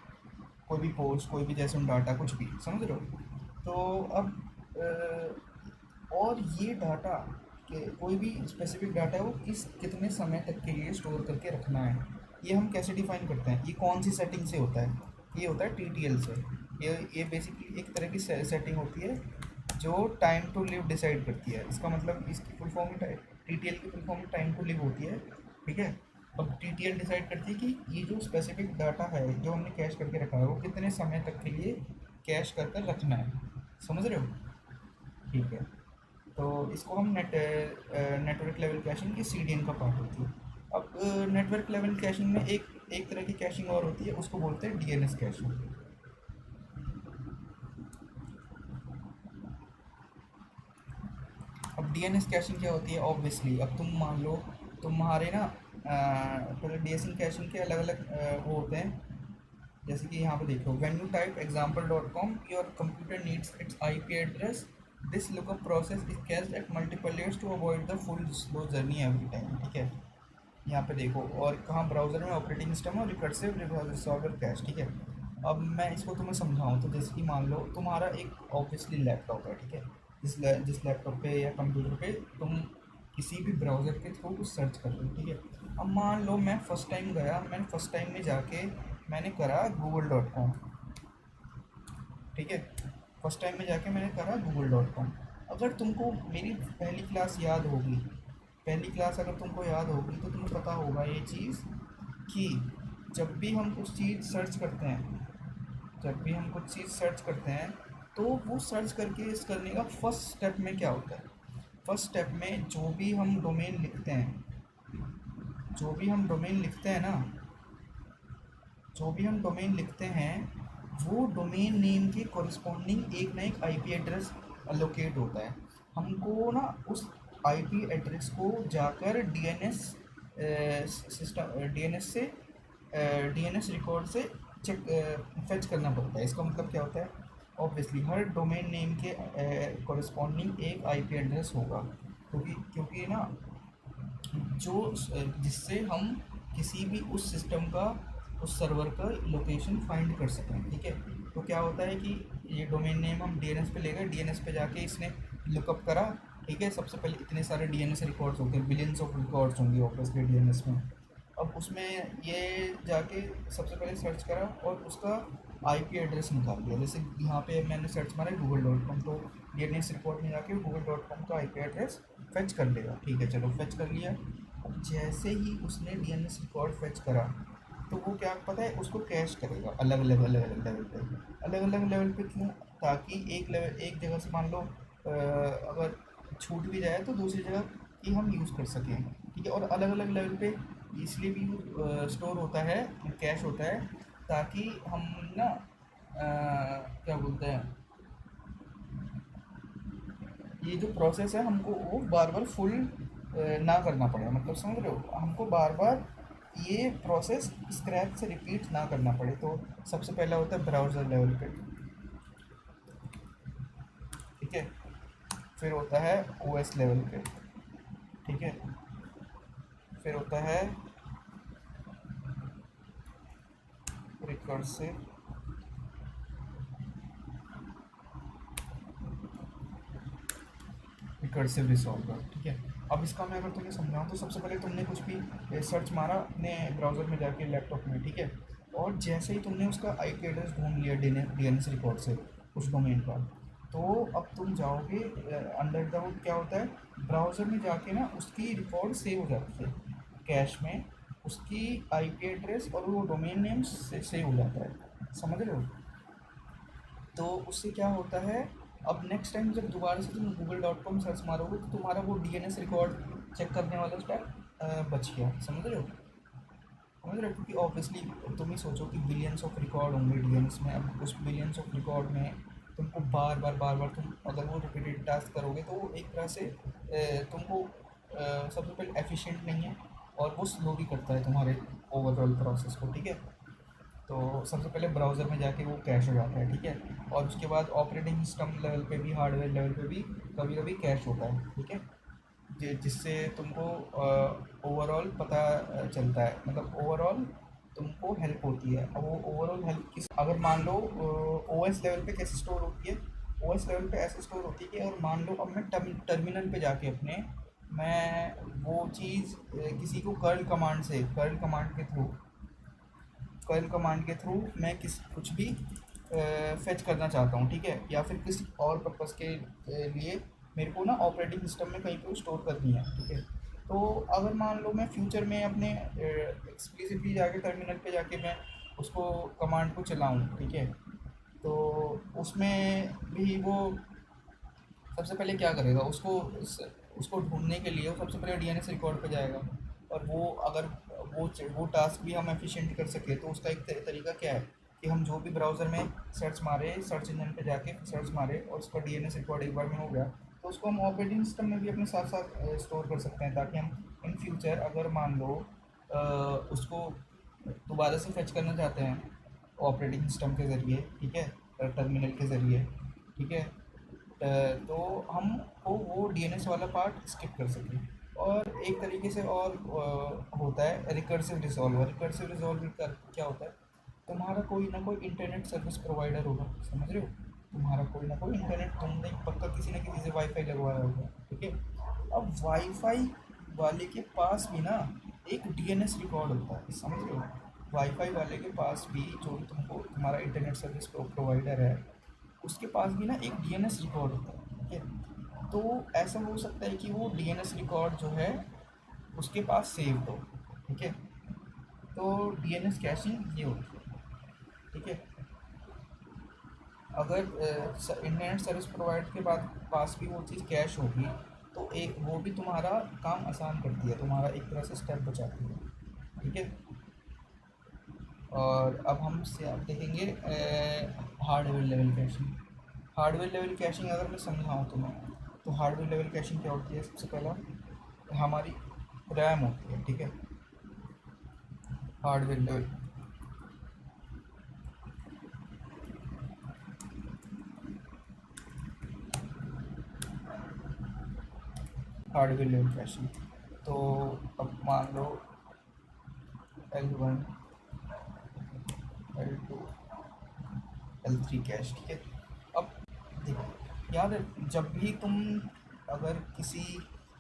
S1: कोई भी पोस्ट, कोई भी जैसे डाटा, कुछ भी, समझ रहे हो। तो अब और ये डाटा के कोई भी स्पेसिफिक डाटा है वो कितने समय तक के लिए स्टोर करके रखना है, ये हम कैसे डिफाइन करते हैं, ये कौन सी सेटिंग से होता है, ये होता है TTL से। ये बेसिकली एक तरह की सेटिंग होती है जो टाइम टू लिव डिसाइड करती है। इसका मतलब इसकी फुल फॉर्म ही TTL की full form time to live होती है, ठीक है। अब TTL डिसाइड करती है कि ये जो स्पेसिफिक डाटा है जो हमने कैश करके रखा है वो कितने समय तक के लिए कैश कर कर रखना है, समझ रहे हो, ठीक है। तो इसको हम नेटवर्क लेवल कैशिंग की CDN का पार्ट होती है। अब नेटवर्क लेवल कैशिंग में एक एक तरह की कैशिंग और होती है, उसको बोलते हैं DNS कैशिंग। अब DNS कैशिंग क्या होती है, ऑब्वियसली अब तुम मान लो तुम्हारे ना पहले DNS कैशिंग के अलग अलग वो होते हैं, जैसे कि यहाँ पे देखो, when you type example.com your computer needs its IP address, this lookup process is cached at multiple layers to avoid the full slow journey every time, ठीक है। यहाँ पे देखो, और कहाँ ब्राउज़र में ऑपरेटिंग सिस्टम और रिकर्सिव रिजॉल्वर कैश, ठीक है। अब मैं इसको तुम्हें समझाऊँ तो जैसे कि मान लो तुम्हारा एक ऑब्वियसली लैपटॉप है, ठीक है। जिस लैपटॉप पे या कंप्यूटर पे तुम किसी भी ब्राउज़र के थ्रू कुछ सर्च कर रहे हो, ठीक है। अब मान लो मैं फर्स्ट टाइम में जाके मैंने करा google.com, ठीक है। फर्स्ट टाइम में जाके मैंने करा google.com। अगर तुमको मेरी पहली क्लास याद होगी, पहली क्लास अगर तुमको याद होगी तो तुम्हें पता होगा ये चीज़ कि जब भी हम कुछ चीज़ सर्च करते हैं, जब भी हम कुछ चीज़ सर्च करते हैं तो वो सर्च करके इस करने का फर्स्ट स्टेप में क्या होता है, फर्स्ट स्टेप में जो भी हम डोमेन लिखते हैं, जो भी हम डोमेन लिखते हैं ना, जो भी हम डोमेन लिखते हैं वो डोमेन नेम के कॉरस्पॉन्डिंग एक ना एक IP एड्रेस लोकेट होता है। हमको ना उस IP एड्रेस को जाकर DNS सिस्टम, DNS से DNS रिकॉर्ड से चेक फेच करना पड़ता है। इसका मतलब क्या होता है, ऑब्वियसली हर डोमेन नेम के कॉरस्पॉन्डिंग एक IP एड्रेस होगा, क्योंकि क्योंकि ना जो जिससे हम किसी भी उस सिस्टम का, उस सर्वर का लोकेशन फाइंड कर सकें, ठीक है। तो क्या होता है कि ये डोमेन नेम हम DNS पे ले गए, DNS पे जाके इसने लुकअप करा, ठीक है। सबसे पहले इतने सारे DNS रिकॉर्ड्स होते हैं, बिलियंस ऑफ रिकॉर्ड्स होंगे ऑब्वियसली DNS में। अब उसमें ये जाके सबसे पहले सर्च करा और उसका IP एड्रेस निकाल दिया। जैसे यहाँ पे मैंने सर्च मारा google.com, तो DNS रिकॉर्ड में जाके google.com का IP एड्रेस फेच कर लेगा, ठीक है। चलो फेच कर लिया। अब जैसे ही उसने DNS रिकॉर्ड फेच करा तो वो क्या पता है उसको कैश करेगा अलग अलग लेवल पे। क्यों, ताकि एक जगह से मान लो अगर छूट भी जाए तो दूसरी जगह की हम यूज़ कर सकें, ठीक है। और अलग अलग लेवल पे इसलिए भी स्टोर होता है, कैश होता है, ताकि हम ना क्या बोलते हैं, ये जो प्रोसेस है हमको वो बार बार फुल ना करना पड़े, मतलब समझ रहे हो, हमको बार बार ये प्रोसेस स्क्रैच से रिपीट ना करना पड़े। तो सबसे पहला होता है ब्राउज़र लेवल पे, ठीक है। फिर होता है OS लेवल पे, ठीक है। फिर होता है रिकर्सिव, रिकर्सिव रिजॉल्वर, ठीक है। अब इसका मैं अगर तुम्हें समझाऊँ तो सबसे पहले तुमने कुछ भी सर्च मारा अपने ब्राउज़र में जाके लैपटॉप में, ठीक है। और जैसे ही तुमने उसका IP एड्रेस ढूंढ लिया DNS रिकॉर्ड से उस डोमेन का, तो अब तुम जाओगे अंडर द हुड क्या होता है, ब्राउज़र में जाके ना उसकी रिकॉर्ड सेव हो जाती है कैश में, उसकी IP एड्रेस और वो डोमेन नेम सेव हो जाता है, समझ रहे हो। तो उससे क्या होता है, अब नेक्स्ट टाइम जब दोबारा से तुम google.com सर्च मारोगे तो तुम्हारा वो DNS रिकॉर्ड चेक करने वाला स्टेप बच गया, समझ रहे हो। क्योंकि ऑब्वियसली तुम ही सोचो कि बिलियंस ऑफ रिकॉर्ड होंगे DNS में। अब उस बिलियंस ऑफ रिकॉर्ड में तुमको बार बार तुम अगर वो रिपीटेड टास्क करोगे तो वो एक तरह से तुमको सबसे पहले एफिशिएंट नहीं है और वो स्लो भी करता है तुम्हारे ओवरऑल प्रोसेस को, ठीक है। तो सबसे पहले ब्राउज़र में जाके वो कैश हो जाता है, ठीक है। और उसके बाद ऑपरेटिंग सिस्टम लेवल पे भी, हार्डवेयर लेवल पे भी कभी कभी कैश होता है, ठीक है। जिससे तुमको ओवरऑल पता चलता है, मतलब ओवरऑल तुमको हेल्प होती है। अब वो ओवरऑल हेल्प किस, अगर मान लो ओएस लेवल पे कैसे स्टोर होती है, ओएस लेवल पे ऐसे स्टोर होती है कि अगर मान लो अब मैं टर्मिनल पे जाके अपने, मैं वो चीज़ किसी को कर्ल कमांड के थ्रू, मैं कुछ भी फेच करना चाहता हूँ, ठीक है, या फिर किसी और पर्पज़ के लिए मेरे को ना ऑपरेटिंग सिस्टम में कहीं पे स्टोर करनी है, ठीक है। तो अगर मान लो मैं फ्यूचर में अपने एक्सप्लिसिटली जाके टर्मिनल पे जाके मैं उसको कमांड को चलाऊँ, ठीक है, तो उसमें भी वो सबसे पहले क्या करेगा, उसको ढूंढने के लिए वो सबसे पहले डीएनएस रिकॉर्ड पे जाएगा। और वो अगर वो टास्क भी हम एफिशिएंट कर सके तो उसका एक तरीका क्या है कि हम जो भी ब्राउज़र में सर्च मारे, सर्च इंजन पे जाके सर्च मारे और उसका डीएनएस रिकॉर्ड एक बार में हो गया, तो उसको हम ऑपरेटिंग सिस्टम में भी अपने साथ साथ स्टोर कर सकते हैं, ताकि हम इन फ्यूचर अगर मान लो उसको दोबारा से फेच करना चाहते हैं ऑपरेटिंग सिस्टम के ज़रिए, ठीक है, टर्मिनल के ज़रिए, ठीक है, तो हम वो डीएनएस वाला पार्ट स्किप कर सकें। और एक तरीके से और होता है रिकर्सिव रिजॉल्वर। रिकर्सिव रिजॉल्वर का क्या होता है, तुम्हारा कोई ना कोई इंटरनेट सर्विस प्रोवाइडर होगा, समझ रहे हो, तुम्हारा कोई ना कोई इंटरनेट, तुमने पक्का किसी न किसी से वाईफाई लगवाया होगा, ठीक है। अब वाईफाई वाले के पास भी ना एक डीएनएस रिकॉर्ड होता है, समझ रहे हो। वाईफाई वाले के पास भी, जो भी तुमको तुम्हारा इंटरनेट सर्विस प्रोवाइडर है, उसके पास भी ना एक डीएनएस रिकॉर्ड होता है, ठीक है। तो ऐसा हो सकता है कि वो डीएनएस रिकॉर्ड जो है उसके पास सेव्ड हो, ठीक है। तो डीएनएस कैशिंग ये होती है, ठीक है। अगर इंटरनेट सर्विस प्रोवाइडर के बाद पास भी वो चीज़ कैश होगी तो एक वो भी तुम्हारा काम आसान करती है, तुम्हारा एक तरह से स्टेप बचाती है, ठीक है। और अब हम से आप देखेंगे hardware level caching. Hardware level caching अगर मैं समझाऊँ तुम्हें, तो हार्डवेयर लेवल कैशिंग क्या होती है, सबसे पहला हमारी रैम होती है, ठीक है। Hardware level hardware level caching, तो अब मान लो L1, L2, L3 कैश, ठीक है। अब देखो यार, जब भी तुम अगर किसी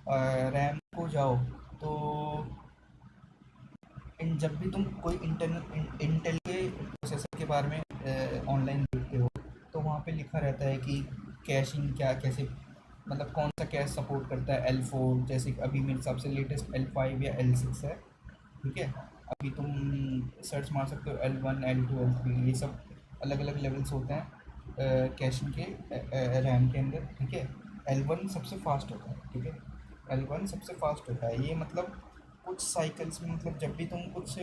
S1: रैम को जाओ, तो जब भी तुम कोई इंटेल के प्रोसेसर के बारे में ऑनलाइन देखते हो, तो वहाँ पे लिखा रहता है कि कैशिंग क्या, कैसे, मतलब कौन सा कैश सपोर्ट करता है, L4, जैसे कि अभी मेरे हिसाब से लेटेस्ट L5 या L6 है, ठीक है। अभी तुम सर्च मार सकते हो L1, L2, L3, ये सब अलग अलग लेवल्स होते हैं कैशिंग के रैम के अंदर, ठीक है। L1 सबसे फास्ट होता है, ठीक है, L1 सबसे फास्ट होता है। ये मतलब कुछ साइकिल्स में, मतलब जब भी तुम कुछ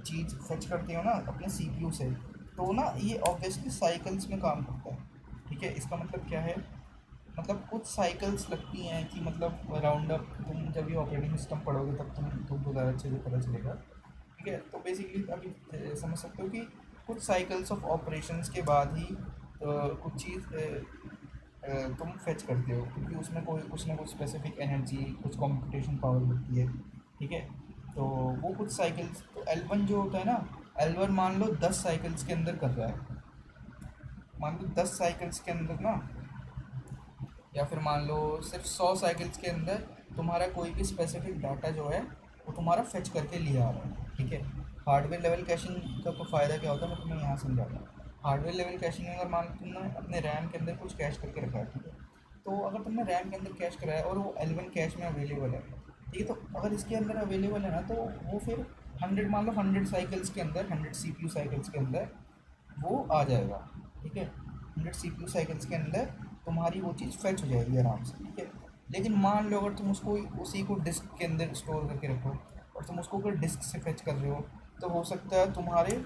S1: चीज़ फेच करते हो ना अपने सीपीयू से, तो ना ये ऑब्वियसली साइकिल्स में काम करता है, ठीक है। इसका मतलब क्या है, मतलब कुछ साइकिल्स लगती हैं कि मतलब राउंड अप, तुम जब भी ऑपरेटिंग सिस्टम पढ़ोगे तब तुमको ज़्यादा अच्छे से पता चलेगा, ठीक है। तो बेसिकली अभी समझ सकते हो कि कुछ साइकिल्स ऑफ ऑपरेशंस के बाद ही कुछ चीज़ तुम फेच करते हो, क्योंकि उसमें कोई कुछ ना कुछ स्पेसिफिक एनर्जी, कुछ कंप्यूटेशन पावर होती है, ठीक है। तो वो कुछ साइकिल्स, तो L1 जो होता है ना, L1 मान लो 10 साइकिल्स के अंदर कर रहा है, मान लो 10 साइकिल्स के अंदर ना, या फिर मान लो सिर्फ 100 साइकिल्स के अंदर तुम्हारा कोई भी स्पेसिफिक डाटा जो है वो तुम्हारा फेच करके लिया आ रहा है, ठीक है। हार्डवेयर लेवल कैशिंग का तो फ़ायदा क्या होता है, मैं तुम्हें यहाँ समझाता हूँ। हार्डवेयर लेवल कैशिंग में अगर मान लो तुमने अपने रैम के अंदर कुछ कैश करके रखा है, ठीक है, तो अगर तुमने रैम के अंदर कैश कराया और वो L1 कैश में अवेलेबल है, ठीक है, तो अगर इसके अंदर अवेलेबल है ना, तो वो फिर 100, मान लो 100 साइकिल्स के अंदर, 100 सीपीयू साइकिल्स के अंदर वो आ जाएगा, ठीक है। 100 सीपीयू साइकिल्स के अंदर तुम्हारी वो चीज़ फेच हो जाएगी आराम से, ठीक है। लेकिन मान लो अगर तुम उसको उसी को डिस्क के अंदर स्टोर करके रखो और तुम उसको अगर डिस्क से फेच कर रहे हो, तो हो सकता है तुम्हारे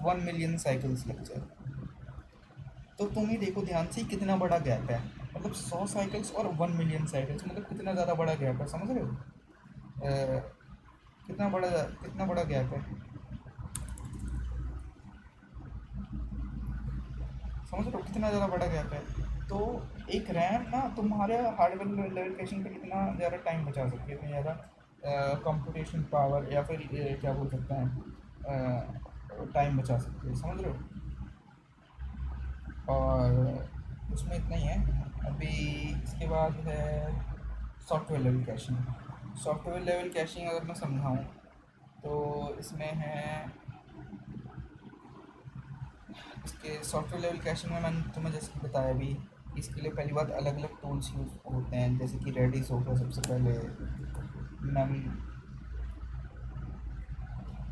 S1: 1 मिलियन साइकिल्स लग जाए। तो तुम ही देखो ध्यान से कितना बड़ा गैप है, मतलब 100 साइकिल्स और 1 मिलियन साइकिल्स, मतलब कितना ज़्यादा बड़ा गैप है, समझ रहे हो। कितना बड़ा गैप है, समझ रहे हो कितना ज़्यादा बड़ा गैप है। तो एक रैम ना तुम्हारे हार्डवेयर लेवल कैशिंग पे कितना ज़्यादा टाइम बचा सकती है, इतनी ज़्यादा कंप्यूटेशन पावर, या फिर क्या बोल सकते हैं, टाइम बचा सकती है, समझ रहे हो। और उसमें इतना ही है। अभी इसके बाद है software level caching. Software level caching अगर मैं समझाऊँ तो इसमें है, इसके सॉफ्टवेयर लेवल कैशिंग में मैंने तुम्हें जैसे बताया अभी, इसके लिए पहली बात अलग अलग टूल्स यूज़ होते हैं, जैसे कि रेडिस हो गया सबसे पहले, नम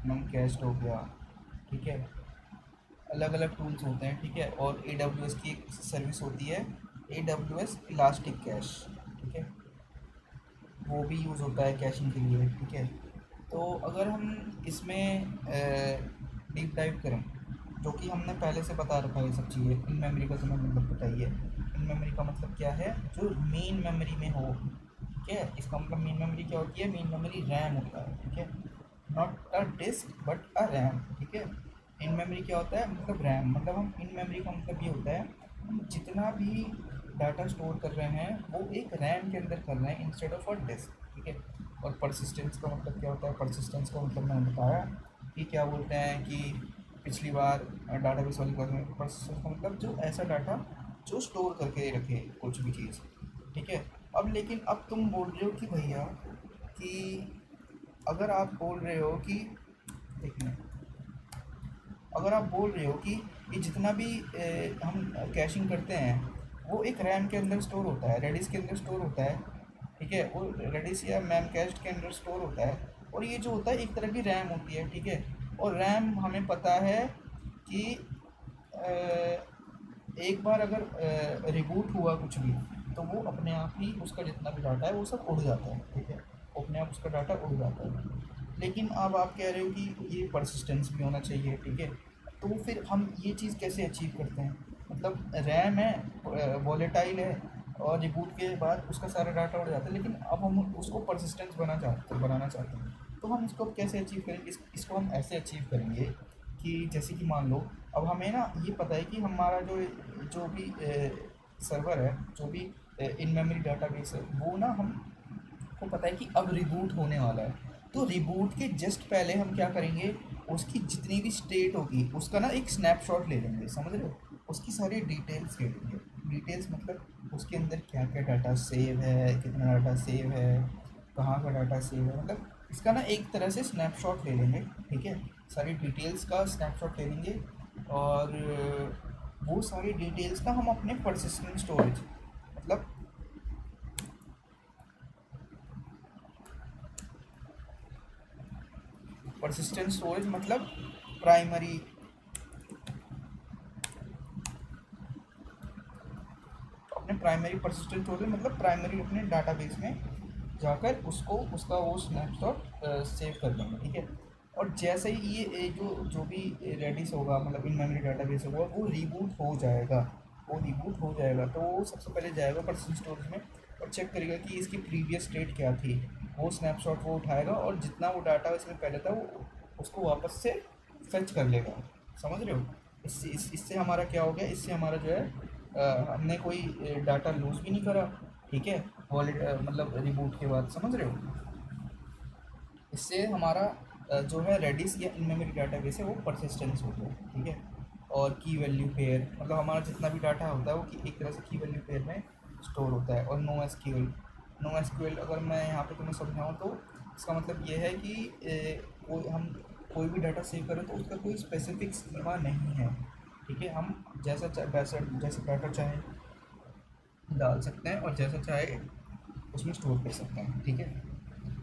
S1: नम कैस्ट हो गया, ठीक है। अलग अलग टूल्स होते हैं, ठीक है। और ए डब्ल्यू एस की एक सर्विस होती है, A W S elastic cash, ठीक है। वो भी यूज़ होता है कैशिंग के लिए, ठीक है। तो अगर हम इसमें डीप डाइव करें, जो कि हमने पहले से बता रखा है ये सब चीज़ें, इन मेमोरी का तुम्हें मतलब बताइए। इन मेमोरी का मतलब क्या है, जो मेन मेमोरी में हो, ठीक है। इसका मतलब मेन मेमोरी क्या होती है, मेन मेमोरी रैम होता है, ठीक है। Not a disk but a RAM, ठीक है। इन मेमोरी क्या होता है, मतलब रैम, मतलब हम इन मेमोरी का मतलब ये होता है, हम जितना भी डाटा स्टोर कर रहे हैं वो एक रैम के अंदर कर रहे हैं इंस्टेड ऑफ अ डिस्क, ठीक है। और परसिस्टेंस का मतलब क्या होता है, परसिस्टेंस का मतलब मैंने बताया कि क्या बोलते हैं कि पिछली बार डाटाबेस वाली क्लास में, परसिस्टेंस का मतलब जो ऐसा डाटा जो स्टोर करके रखे कुछ भी चीज़, ठीक है। अब लेकिन अब तुम बोल रहे हो कि भैया कि अगर आप बोल रहे हो कि, एक मिनट, अगर आप बोल रहे हो कि ये जितना भी हम कैशिंग करते हैं वो एक रैम के अंदर स्टोर होता है, रेडिस के अंदर स्टोर होता है, ठीक है। वो रेडिस या मैम कैस्ट के अंदर स्टोर होता है, और ये जो होता है एक तरह की रैम होती है, ठीक है। और रैम हमें पता है कि एक बार अगर रिबूट हुआ कुछ भी, तो वो अपने आप ही उसका जितना भी डाटा है वो सब उड़ जाता है, ठीक है। अपने आप उसका डाटा उड़ जाता है। लेकिन अब आप कह रहे हो कि ये परसिस्टेंस भी होना चाहिए, ठीक है। तो फिर हम ये चीज़ कैसे अचीव करते हैं, मतलब रैम है, वॉलेटाइल है, और रिबूट के बाद उसका सारा डाटा उड़ जाता है, लेकिन अब हम उसको परसिस्टेंस बनाना चाहते हैं, तो हम इसको कैसे अचीव करेंगे, इसको हम ऐसे अचीव करेंगे कि जैसे कि मान लो, अब हमें ना ये पता है कि हमारा जो जो भी सर्वर है, जो भी इन मेमोरी डाटाबेस है, वो ना हमको पता है कि अब रिबूट होने वाला है। तो रिबूट के जस्ट पहले हम क्या करेंगे, उसकी जितनी भी स्टेट होगी उसका ना एक स्नैपशॉट ले लेंगे, समझ रहे हो। उसकी सारी डिटेल्स ले लेंगे, डिटेल्स मतलब उसके अंदर क्या क्या डाटा सेव है, कितना डाटा सेव है, कहाँ का डाटा सेव है, मतलब इसका ना एक तरह से स्नैपशॉट ले लेंगे, ठीक है। सारी डिटेल्स का स्नैपशॉट ले लेंगे, और वो सारी डिटेल्स का हम अपने परसिस्टेंट स्टोरेज, मतलब परसिस्टेंट स्टोरेज मतलब प्राइमरी, अपने प्राइमरी परसिस्टेंट स्टोरेज मतलब प्राइमरी अपने डाटाबेस में जाकर उसको उसका वो स्नैपशॉट सेव कर देंगे, ठीक है। और जैसे ही ये जो जो भी रेडिस होगा, मतलब इन मेमोरी डाटाबेस होगा, वो रिबूट हो जाएगा, वो रिबूट हो जाएगा, तो वो सबसे पहले जाएगा परसिस्टेंट स्टोरेज में और चेक करेगा कि इसकी प्रीवियस स्टेट क्या थी। वो स्नैपशॉट वो उठाएगा और जितना वो डाटा इसमें पहले था वो उसको वापस से फेच कर लेगा, समझ रहे हो। इससे हमारा क्या हो गया, इससे हमारा जो है हमने कोई डाटा लूज़ भी नहीं करा, ठीक है। वॉलेट मतलब रिबूट के बाद, समझ रहे हो। इससे हमारा जो है रेडिस या इन मेमोरी डाटाबेस है वो परसिस्टेंस हो गया, ठीक है। और की वैल्यू पेयर, मतलब हमारा जितना भी डाटा होता है वो एक तरह से की वैल्यू पेयर में स्टोर होता है। और नो एसक्यूएल, नो एसक्यूएल अगर मैं यहाँ पे तुम्हें समझाऊँ तो इसका मतलब ये है कि कोई हम कोई भी डाटा सेव करें तो उसका कोई स्पेसिफिक स्कीमा नहीं है, ठीक है। हम वैसा जैसा डाटा चाहे डाल सकते हैं और जैसा चाहे उसमें स्टोर कर सकते हैं, ठीक है।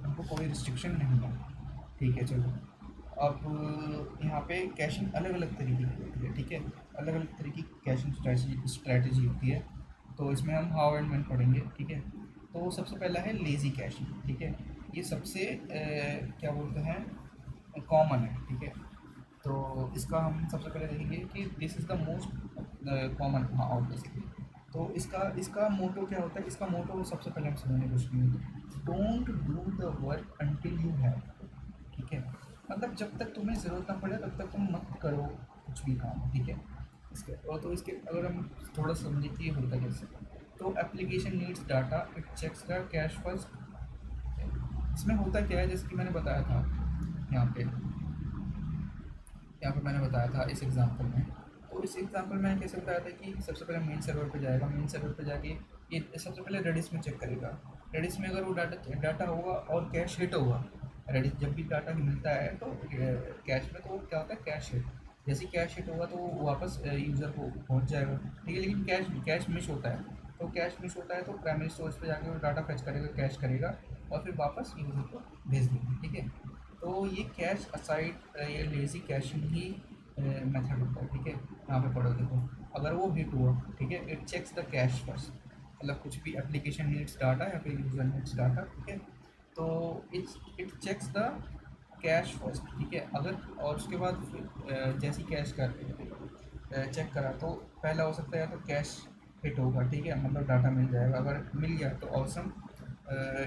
S1: हमको कोई रिस्ट्रिक्शन नहीं है, ठीक है। चलो, अब यहाँ पे कैशिंग अलग अलग तरीके की होती है, ठीक है। अलग अलग तरीके की कैशिंग स्ट्रैटेजी होती है, तो इसमें हम हाउ एंड व्हेन पढ़ेंगे, ठीक है। तो सबसे पहला है लेज़ी कैशिंग, ठीक है। ये सबसे क्या बोलते हैं, कॉमन है, ठीक है। तो इसका हम सबसे पहले देखेंगे कि this is the most common, हाँ ऑब्वियसली। तो इसका इसका मोटो क्या होता है, इसका मोटो सबसे पहले हम समझने की कोशिश करेंगे, don't do the work until you have, ठीक है, मतलब जब तक तुम्हें ज़रूरत ना पड़े तब तक तुम मत करो कुछ भी काम, ठीक है। इसके और तो इसके अगर हम थोड़ा समझे कि ये होता कैसे, तो application needs data, it checks the cache first. इसमें होता क्या है, जैसे कि मैंने बताया था यहाँ पे, मैंने बताया था इस एग्जांपल में। तो इस एग्जांपल में कैसे बताया था कि सबसे पहले मेन सर्वर पे जाएगा, मेन सर्वर पे जाके ये सबसे पहले रेडिस में चेक करेगा। रेडिस में अगर वो डाटा होगा और कैश हिट होगा, रेडिस जब भी डाटा मिलता है तो कैश में तो क्या होता है, कैश हिट। जैसे कैश हिट होगा तो वो वापस यूज़र को पहुंच जाएगा, ठीक है। लेकिन कैश कैश मिस होता है, तो कैश मिस होता है तो प्राइमरी सोर्स पे जाके वो डाटा फेच करेगा, कैश करेगा और फिर वापस यूज़र को भेज देगा, ठीक है। तो ये कैश असाइड, ये लेज़ी कैशिंग ही मेथड होता है, ठीक है। यहाँ पे पढ़ो देखो, अगर वो हिट हुआ, ठीक है, it checks the cache first, मतलब कुछ भी एप्लीकेशन नीड्स डाटा या फिर यूजर नीड्स डाटा, ठीक है। तो it checks the cache first, ठीक है। अगर और उसके बाद जैसी कैश कर चेक करा तो पहला हो सकता है या तो कैश हिट होगा, ठीक है, मतलब डाटा मिल जाएगा। अगर मिल गया तो awesome,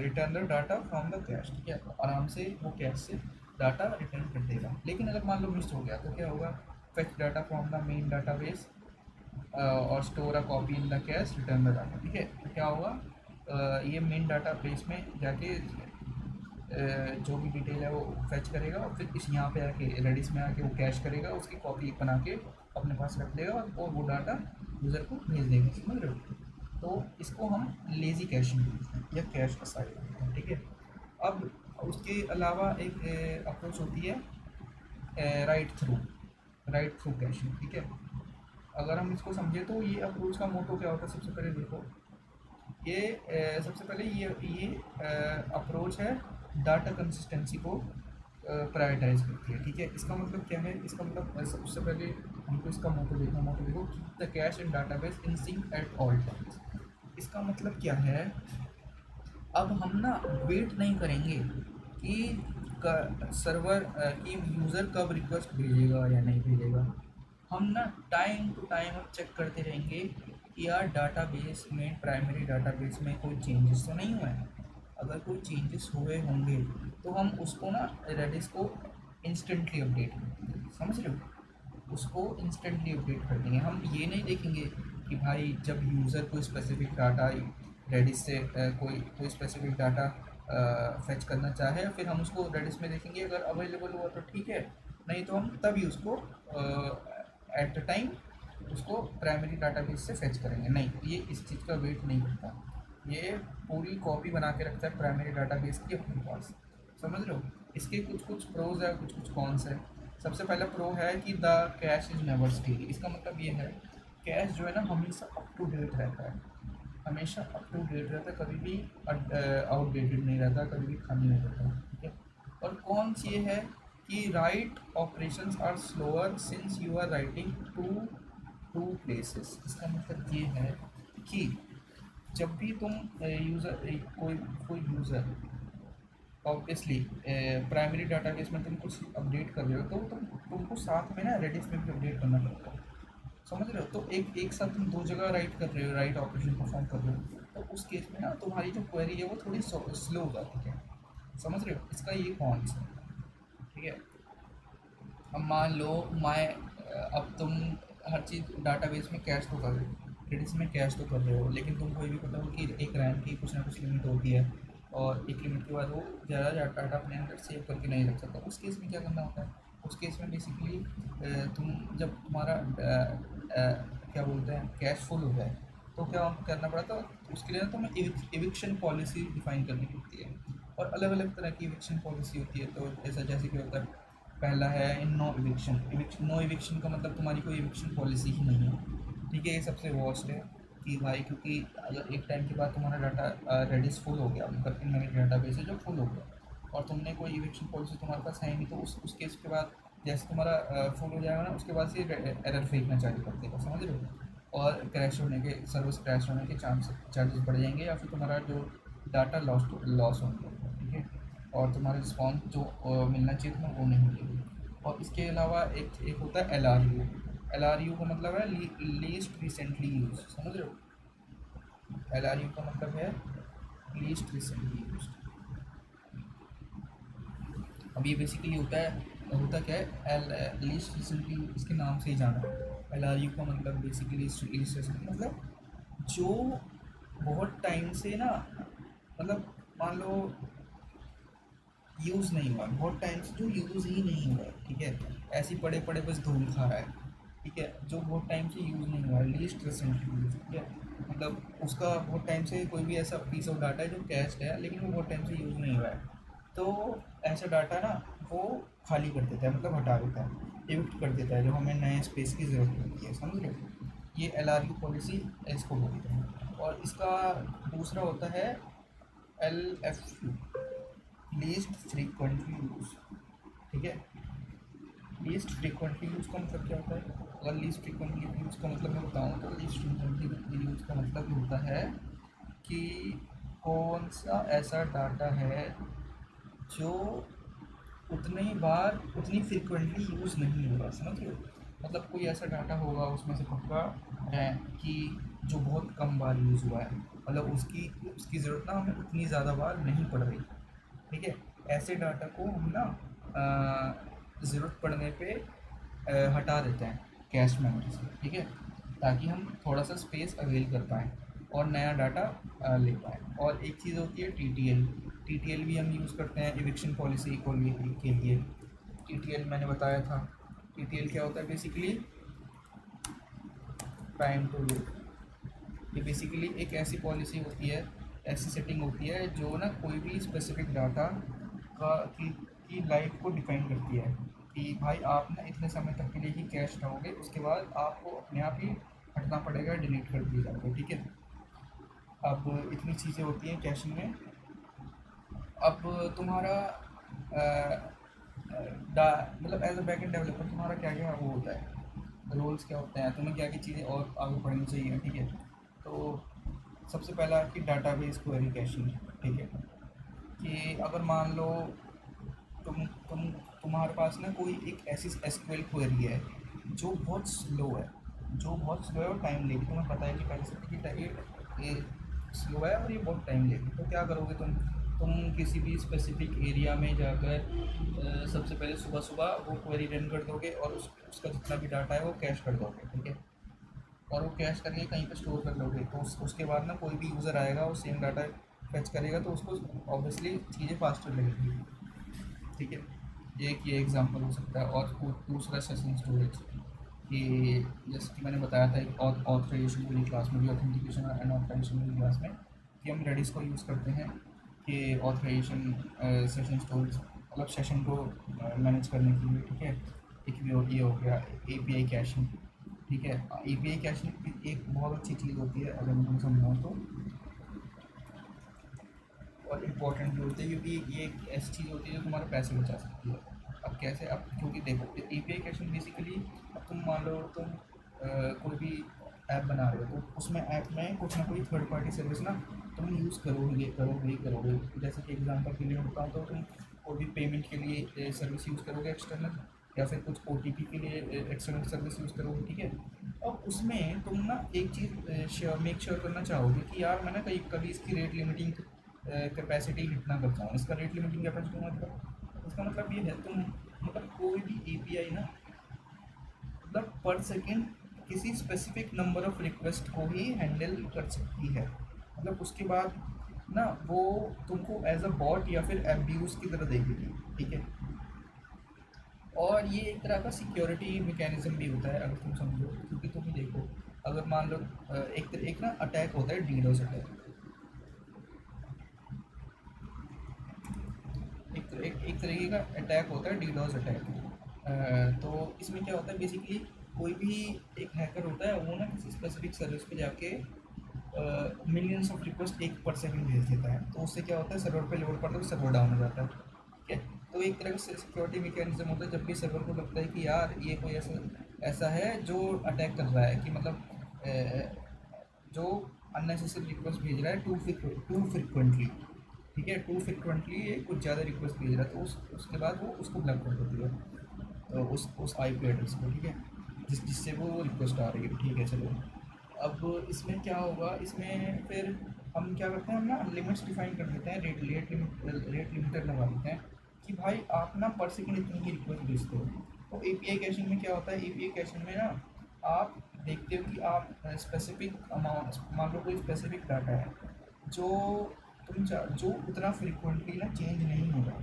S1: return the data from the cash, ठीक है, तो आराम से वो कैश से डाटा रिटर्न कर देगा। लेकिन अगर मान लो मिस हो गया तो क्या होगा, fetch data from the main database और store a copy in the cache, return the data, ठीक है। तो क्या होगा, ये मेन डाटाबेस में जाके जो भी डिटेल है वो फेच करेगा और फिर इस यहाँ पे आके रेडिस में आके वो कैश करेगा, उसकी कॉपी बना के अपने पास रख लेगा और वो डाटा यूज़र को भेज देगा, समझ रहे हो। तो इसको हम लेज़ी कैशिंग बोलते हैं या कैश असाइड बोलते हैं, ठीक है। अब उसके अलावा एक अप्रोच होती है राइट थ्रू कैशिंग, ठीक है। अगर हम इसको समझे तो ये अप्रोच का मोटो क्या होता है, सबसे पहले देखो, ये सबसे पहले ये अप्रोच है डाटा कंसिस्टेंसी को प्रायोरिटाइज करती है, ठीक है। इसका मतलब क्या है, इसका मतलब सबसे पहले हमको इसका मोटो देखो, keep the cash in database in sync at all times. इसका मतलब क्या है, अब हम ना वेट नहीं करेंगे कि सर्वर की यूज़र कब रिक्वेस्ट भेजेगा या नहीं भेजेगा। हम ना टाइम टू टाइम अब चेक करते रहेंगे कि यार डाटाबेस में, प्राइमरी डाटाबेस में कोई चेंजेस तो नहीं हुए हैं। अगर कोई चेंजेस हुए होंगे तो हम उसको ना रेडिस को इंस्टेंटली अपडेट कर देंगे, समझ रहे हो। उसको इंस्टेंटली अपडेट कर देंगे। हम ये नहीं देखेंगे कि भाई जब यूज़र कोई स्पेसिफिक डाटा रेडिस से कोई कोई स्पेसिफिक डाटा फेच करना चाहे, फिर हम उसको रेडिस में देखेंगे, अगर अवेलेबल हुआ तो ठीक है, नहीं तो हम तभी उसको एट द टाइम उसको प्राइमरी डाटाबेस से फेच करेंगे। नहीं, ये इस चीज़ का वेट नहीं करता, ये पूरी कॉपी बना के रखता है प्राइमरी डाटाबेस की अपने पास, समझ लो। इसके कुछ कुछ प्रोज है, कुछ कुछ कॉन्स है। सबसे पहला प्रो है कि the cash is never steel. इसका मतलब ये है, कैश जो है ना हमेशा अप टू डेट रहता है, हमेशा अप टू डेट रहता है, कभी भी आउटडेटेड नहीं रहता, कभी भी खाली नहीं रहता, ठीक है। और कौन सी ये है कि write operations are slower since you are writing two places. इसका मतलब ये है कि जब भी तुम यूज़र कोई कोई यूज़र ऑब्वियसली प्राइमरी डाटाबेस में तुम कुछ अपडेट कर रहे हो तो तुमको साथ में ना रेडिस में भी अपडेट करना पड़ता है, समझ रहे हो। तो एक साथ तुम दो जगह राइट कर रहे हो, राइट ऑपरेशन परफॉर्म कर रहे हो, तो उस केस में ना तुम्हारी जो क्वेरी है वो थोड़ी स्लो हो जाती है, समझ रहे हो। इसका ये कॉन्स है, ठीक है। अब मान लो अब तुम हर चीज़ डाटाबेस में कैश तो कर रहे हो, रेडिस में कैश तो कर रहे हो, लेकिन तुमको ये भी पता हो कि एक रैम की कुछ ना कुछ लिमिट होती है और एक लिमिट के बाद वो ज़्यादा डाटा अपने अंदर सेव करके नहीं रख सकता। उस केस में क्या करना होता है, उस केस में बेसिकली तुम जब तुम्हारा क्या बोलते हैं कैश फुल हो जाए तो क्या करना पड़ता है, उसके लिए ना तुम्हें इविक्शन पॉलिसी डिफाइन करनी पड़ती है। और अलग अलग तरह की इविक्शन पॉलिसी होती है, तो ऐसा जैसे कि होता है, पहला है नो इविक्शन। नो इविक्शन का मतलब तुम्हारी कोई इविक्शन पॉलिसी ही नहीं है, ठीक है। ये सबसे वर्स्ट है कि भाई, क्योंकि अगर एक टाइम के बाद तुम्हारा डाटा रेडिस फुल हो गया, मतलब इन मेरी डाटा बेस है जो फुल हो गया और तुमने कोई इविक्शन पॉलिसी तुम्हारे पास है नहीं, तो उस केस के बाद जैसे तुम्हारा फुल हो जाएगा ना, उसके बाद से एरर फेंकना चालू कर देगा, समझ रहे हो। और क्रैश होने के, सर्विस क्रैश होने के चार्जेस बढ़ जाएंगे या फिर तुम्हारा जो डाटा लॉस होंगे, ठीक है। और तुम्हारा रिस्पॉन्स जो मिलना चाहिए तुम्हें वो नहीं मिलेगी। और इसके अलावा एक एक होता है एल आर यू का मतलब है लीस्ट रिसेंटली यूज, समझ रहे हो। एल आर यू का मतलब है लीस्ट रिसेंटली यूज। अब ये बेसिकली होता क्या है, एल लीस्ट रिसेंटली इसके नाम से ही जाना है। एल आर यू का मतलब बेसिकली लीस्ट रिसेंटली मतलब जो बहुत टाइम से ना, मतलब मान लो यूज़ नहीं हुआ, बहुत टाइम से जो यूज़ ही नहीं हुआ है, ठीक है, ऐसे ही पड़े पड़े बस धूल खा रहा है, ठीक है, जो बहुत टाइम से यूज़ नहीं हुआ है, लीस्ट रिसेंटली यूज, ठीक है, मतलब उसका बहुत टाइम से कोई भी ऐसा पीस ऑफ डाटा है जो कैश्ड है लेकिन वो बहुत टाइम से यूज़ नहीं हुआ है, तो ऐसा डाटा ना वो खाली कर देता है, मतलब हटा देता है, एविक्ट कर देता है, जो हमें नए स्पेस की ज़रूरत होती है, समझ रहे हो। ये एल आर यू पॉलिसी इसको बोलते हैं। और इसका दूसरा होता है L F you, least frequently use, ठीक है। लीस्ट फ्रीक्वेंटली यूज़ का मतलब क्या होता है, अगर लीस्ट फ्रीक्वेंटली यूज़ का मतलब मैं बताऊँ तो लीस्ट फ्रीक्वेंटली यूज़ का मतलब होता है कि कौन सा ऐसा डाटा है जो उतनी बार उतनी फ्रीक्वेंटली यूज़ नहीं होगा, समझ रहे हो। मतलब कोई ऐसा डाटा होगा उसमें से पक्का है कि जो बहुत कम बार यूज़ हुआ है, मतलब उसकी उसकी ज़रूरत ना हमें उतनी ज़्यादा बार नहीं पड़ रही, ठीक है। ऐसे डाटा को हम ना ज़रूरत पड़ने पे हटा देते हैं कैश मेमोरी से, ठीक है, ताकि हम थोड़ा सा स्पेस अवेल कर पाएँ और नया डाटा ले पाएँ। और एक चीज़ होती है टी टी एल भी हम यूज़ करते हैं इविक्शन पॉलिसी को के लिए। टी टी एल मैंने बताया था, टी टी एल क्या होता है बेसिकली, टाइम टू लिव। ये बेसिकली एक ऐसी पॉलिसी होती है, ऐसी सेटिंग होती है जो ना कोई भी स्पेसिफिक डाटा का की लाइफ को डिपेंड करती है, कि भाई आप ना इतने समय तक के लिए ही कैश रहोगे, उसके बाद आपको अपने आप ही हटना पड़ेगा, डिलीट कर दिया जाएगा, ठीक है। अब इतनी चीज़ें होती हैं कैशिंग में। अब तुम्हारा मतलब as a back end developer तुम्हारा क्या क्या वो होता है, रोल्स क्या होते हैं, तुम्हें क्या क्या चीज़ें और आगे पढ़नी चाहिए, ठीक है। तो सबसे पहला कि डाटाबेस क्वेरी कैशिंग, ठीक है, कि अगर मान लो तुम तुम्हारे पास ना कोई एक ऐसी एसक्यूएल क्वेरी है जो बहुत स्लो है, और टाइम लेगी, तुम्हें पता है कि पहले से कि ये स्लो है और ये बहुत टाइम लेगी, तो क्या करोगे तुम किसी भी स्पेसिफिक एरिया में जाकर सबसे पहले सुबह सुबह वो क्वेरी रन कर दोगे और उसका जितना भी डाटा है वो कैश कर दोगे, ठीक है, और वो कैश करके कहीं पे स्टोर कर लोगे, तो उसके बाद ना कोई भी यूज़र आएगा वो सेम डाटा फेच करेगा, तो उसको ऑब्वियसली चीज़ें फास्टर लगेंगी, ठीक है। एक ये एग्जांपल हो सकता है। और दूसरा सेशन स्टोरेज, कि जैसे कि मैंने बताया था एक ऑथराइजेशन वाली क्लास में भी, ऑथेंटिकेशन एंड ऑथराइजेशन वाली क्लास में, कि हम रेडिस को यूज़ करते हैं कि ऑथराइजेशन सेशन स्टोरेज, मतलब सेशन को मैनेज करने के लिए, ठीक है। एक ये हो गया ए पी आई कैशिंग, ठीक है। ए पी आई कैशिंग एक बहुत अच्छी चीज़ होती है अगर मैं समझाऊँ तो, और इम्पोर्टेंट भी होती है, क्योंकि ये एक ऐसी चीज़ होती है जो तुम्हारे पैसे बचा सकती है। अब कैसे, अब क्योंकि देखो A P I caching basically, अब तुम मान लो तुम कोई भी ऐप बना रहे हो, तो उसमें ऐप में कुछ ना कोई थर्ड पार्टी सर्विस ना तुम यूज़ करोगे। जैसे कि एग्जांपल के लिए बताऊँ तो तुम कोई भी पेमेंट के लिए सर्विस यूज़ करोगे एक्सटर्नल, या फिर कुछ ओ टी पी के लिए एक्सटर्नल सर्विस यूज़ करोगे, ठीक है। और उसमें तुम ना एक चीज़ मेक श्योर करना चाहोगे कि यार मैं ना कहीं कभी इसकी रेट लिमिटिंग कैपेसिटी हिट ना कर पाऊँ। इसका रेट लिमिटिंग कैपेसिटी मतलब, इसका मतलब ये है, तुम मतलब कोई भी एपीआई ना, मतलब पर सेकेंड किसी स्पेसिफिक नंबर ऑफ रिक्वेस्ट को ही हैंडल कर सकती है, मतलब उसके बाद ना वो तुमको एज अ बॉट या फिर एब्यूज़ की तरह देखेगी, ठीक है। और ये एक तरह का सिक्योरिटी मैकेनिज्म भी होता है अगर तुम समझो, क्योंकि तुम ही देखो, अगर मान लो एक ना अटैक होता है डीडोस अटैक, एक तरीके का अटैक होता है डीडोस अटैक। तो इसमें क्या होता है बेसिकली, कोई भी एक हैकर होता है वो ना किसी स्पेसिफिक सर्विस पे जाके मिलियंस ऑफ रिक्वेस्ट एक पर सेकंड भेज देता है, तो उससे क्या होता है सर्वर पे लोड पड़ता है तो सर्वर डाउन हो जाता है, ठीक है। तो एक तरह का सिक्योरिटी मैकेनिज्म होता है, जब भी सर्वर को लगता है कि यार ये कोई ऐसा ऐसा है जो अटैक कर रहा है, कि मतलब जो अननेसेसरी रिक्वेस्ट भेज रहा है टू फ्रिक्वेंटली, ठीक है, टू फ्रिक्वेंटली ये कुछ ज़्यादा रिक्वेस्ट भेज रहा है, तो उसके बाद वो उसको ब्लॉक कर देती है, तो उस आई पी एड्रेस को, ठीक है, जिससे वो रिक्वेस्ट आ रही है, ठीक है। चलो, अब इसमें क्या होगा, इसमें फिर हम क्या करते हैं, हम ना लिमिट्स डिफाइन कर देते हैं, रेट लिमिटर लगा देते हैं, कि भाई आप ना पर सेकंड इतनी की रिक्वेस्ट भेजते हो। तो एपीआई कैशिंग में क्या होता है, एपीआई कैशिंग में ना आप देखते हो कि आप स्पेसिफिक अमाउंट, मान लो कोई स्पेसिफिक डाटा है जो जो उतना फ्रिक्वेंटली ना चेंज नहीं हो रहा,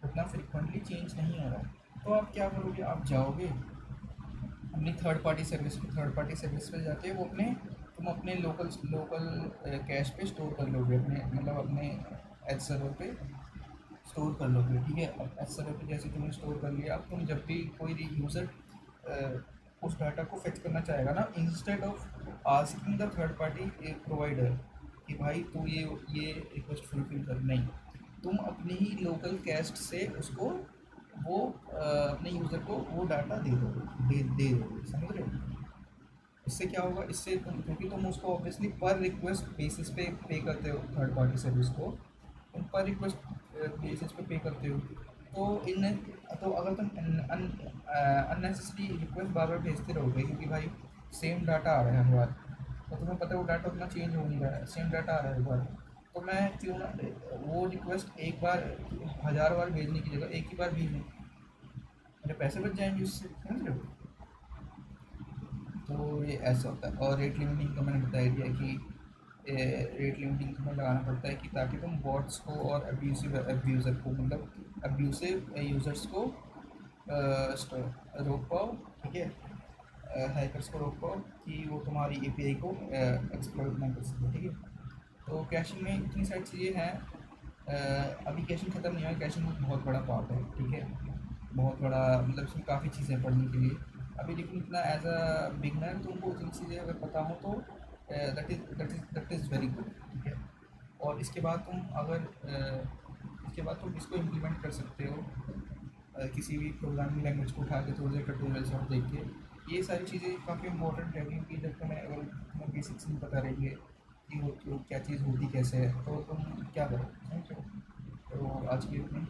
S1: उतना फ्रिक्वेंटली चेंज नहीं हो रहा, तो आप क्या करोगे, आप जाओगे अपनी थर्ड पार्टी सर्विस पे जाके वो अपने तुम अपने लोकल लोकल कैश पे स्टोर कर लोगे, अपने मतलब अपने एच सर्वर पे स्टोर कर लोगे। ठीक है, अब एच सर्वर पे जैसे तुमने स्टोर कर लिया, अब तुम जब भी कोई यूज़र उस डाटा को फेच करना चाहेगा ना, instead of asking the third party provider कि भाई तू ये रिक्वेस्ट फुलफिल कर, नहीं, तुम अपनी ही लोकल कैस्ट से उसको वो अपने यूज़र को वो डाटा दे दोगे, समझ रहे हो। इससे क्या होगा, इससे तुम, क्योंकि तुम उसको ऑब्वियसली पर रिक्वेस्ट बेसिस पे करते हो थर्ड पार्टी सर्विस को, तुम पर रिक्वेस्ट बेसिस पे करते हो, तो इन तो अगर तुम अननेसेसरी रिक्वेस्ट बार बार भेजते रहोगे, क्योंकि भाई सेम डाटा आ रहा है हर बार, तो तुम्हें पता है वो डाटा उतना चेंज हो नहीं रहा है, सेम डाटा आ रहा है हर बार, तो मैं क्यों ना वो रिक्वेस्ट एक बार 1000 बार भेजने की जगह एक ही बार भेज दूँ, मेरे पैसे बच जाएंगे उससे, समझ रहे हो। तो ये ऐसा होता है। और रेट लिमिटिंग का मैंने बताया दिया कि रेट लिमिटिंग तुम्हें लगाना पड़ता है कि ताकि तुम बॉट्स को और अब्यूसिव अब्यूज़र को, मतलब अब्यूसिव यूज़र्स को रोक पाओ, ठीक है, हैकर्स को रोक पाओ कि वो तुम्हारी एपीआई को एक्सप्लॉइट ना कर सके, ठीक है। तो कैशिंग में इतनी सारी चीज़ें हैं। अभी कैशिंग ख़त्म नहीं हुआ, कैशिंग एक बहुत बड़ा पार्ट है, ठीक है, बहुत बड़ा, मतलब इसमें काफ़ी चीज़ें पढ़ने के लिए अभी, लेकिन इतना एज अ बिगनर तुमको उतनी चीज़ें अगर पता हो तो दैट इज़ वेरी गुड, ठीक है। और इसके बाद तुम अगर इसके बाद तुम इसको इम्प्लीमेंट कर सकते हो किसी भी प्रोग्रामिंग लैंग्वेज को उठा के थोड़े से ट्यूटोरियल्स और देख के। ये सारी चीज़ें काफ़ी इंपॉर्टेंट है, क्योंकि जब तुम्हें बेसिक्स नहीं पता रहेंगे कि वो क्या चीज़ होती कैसे है, तो तुम क्या करो, समझ रहे हो। तो आज की इतनी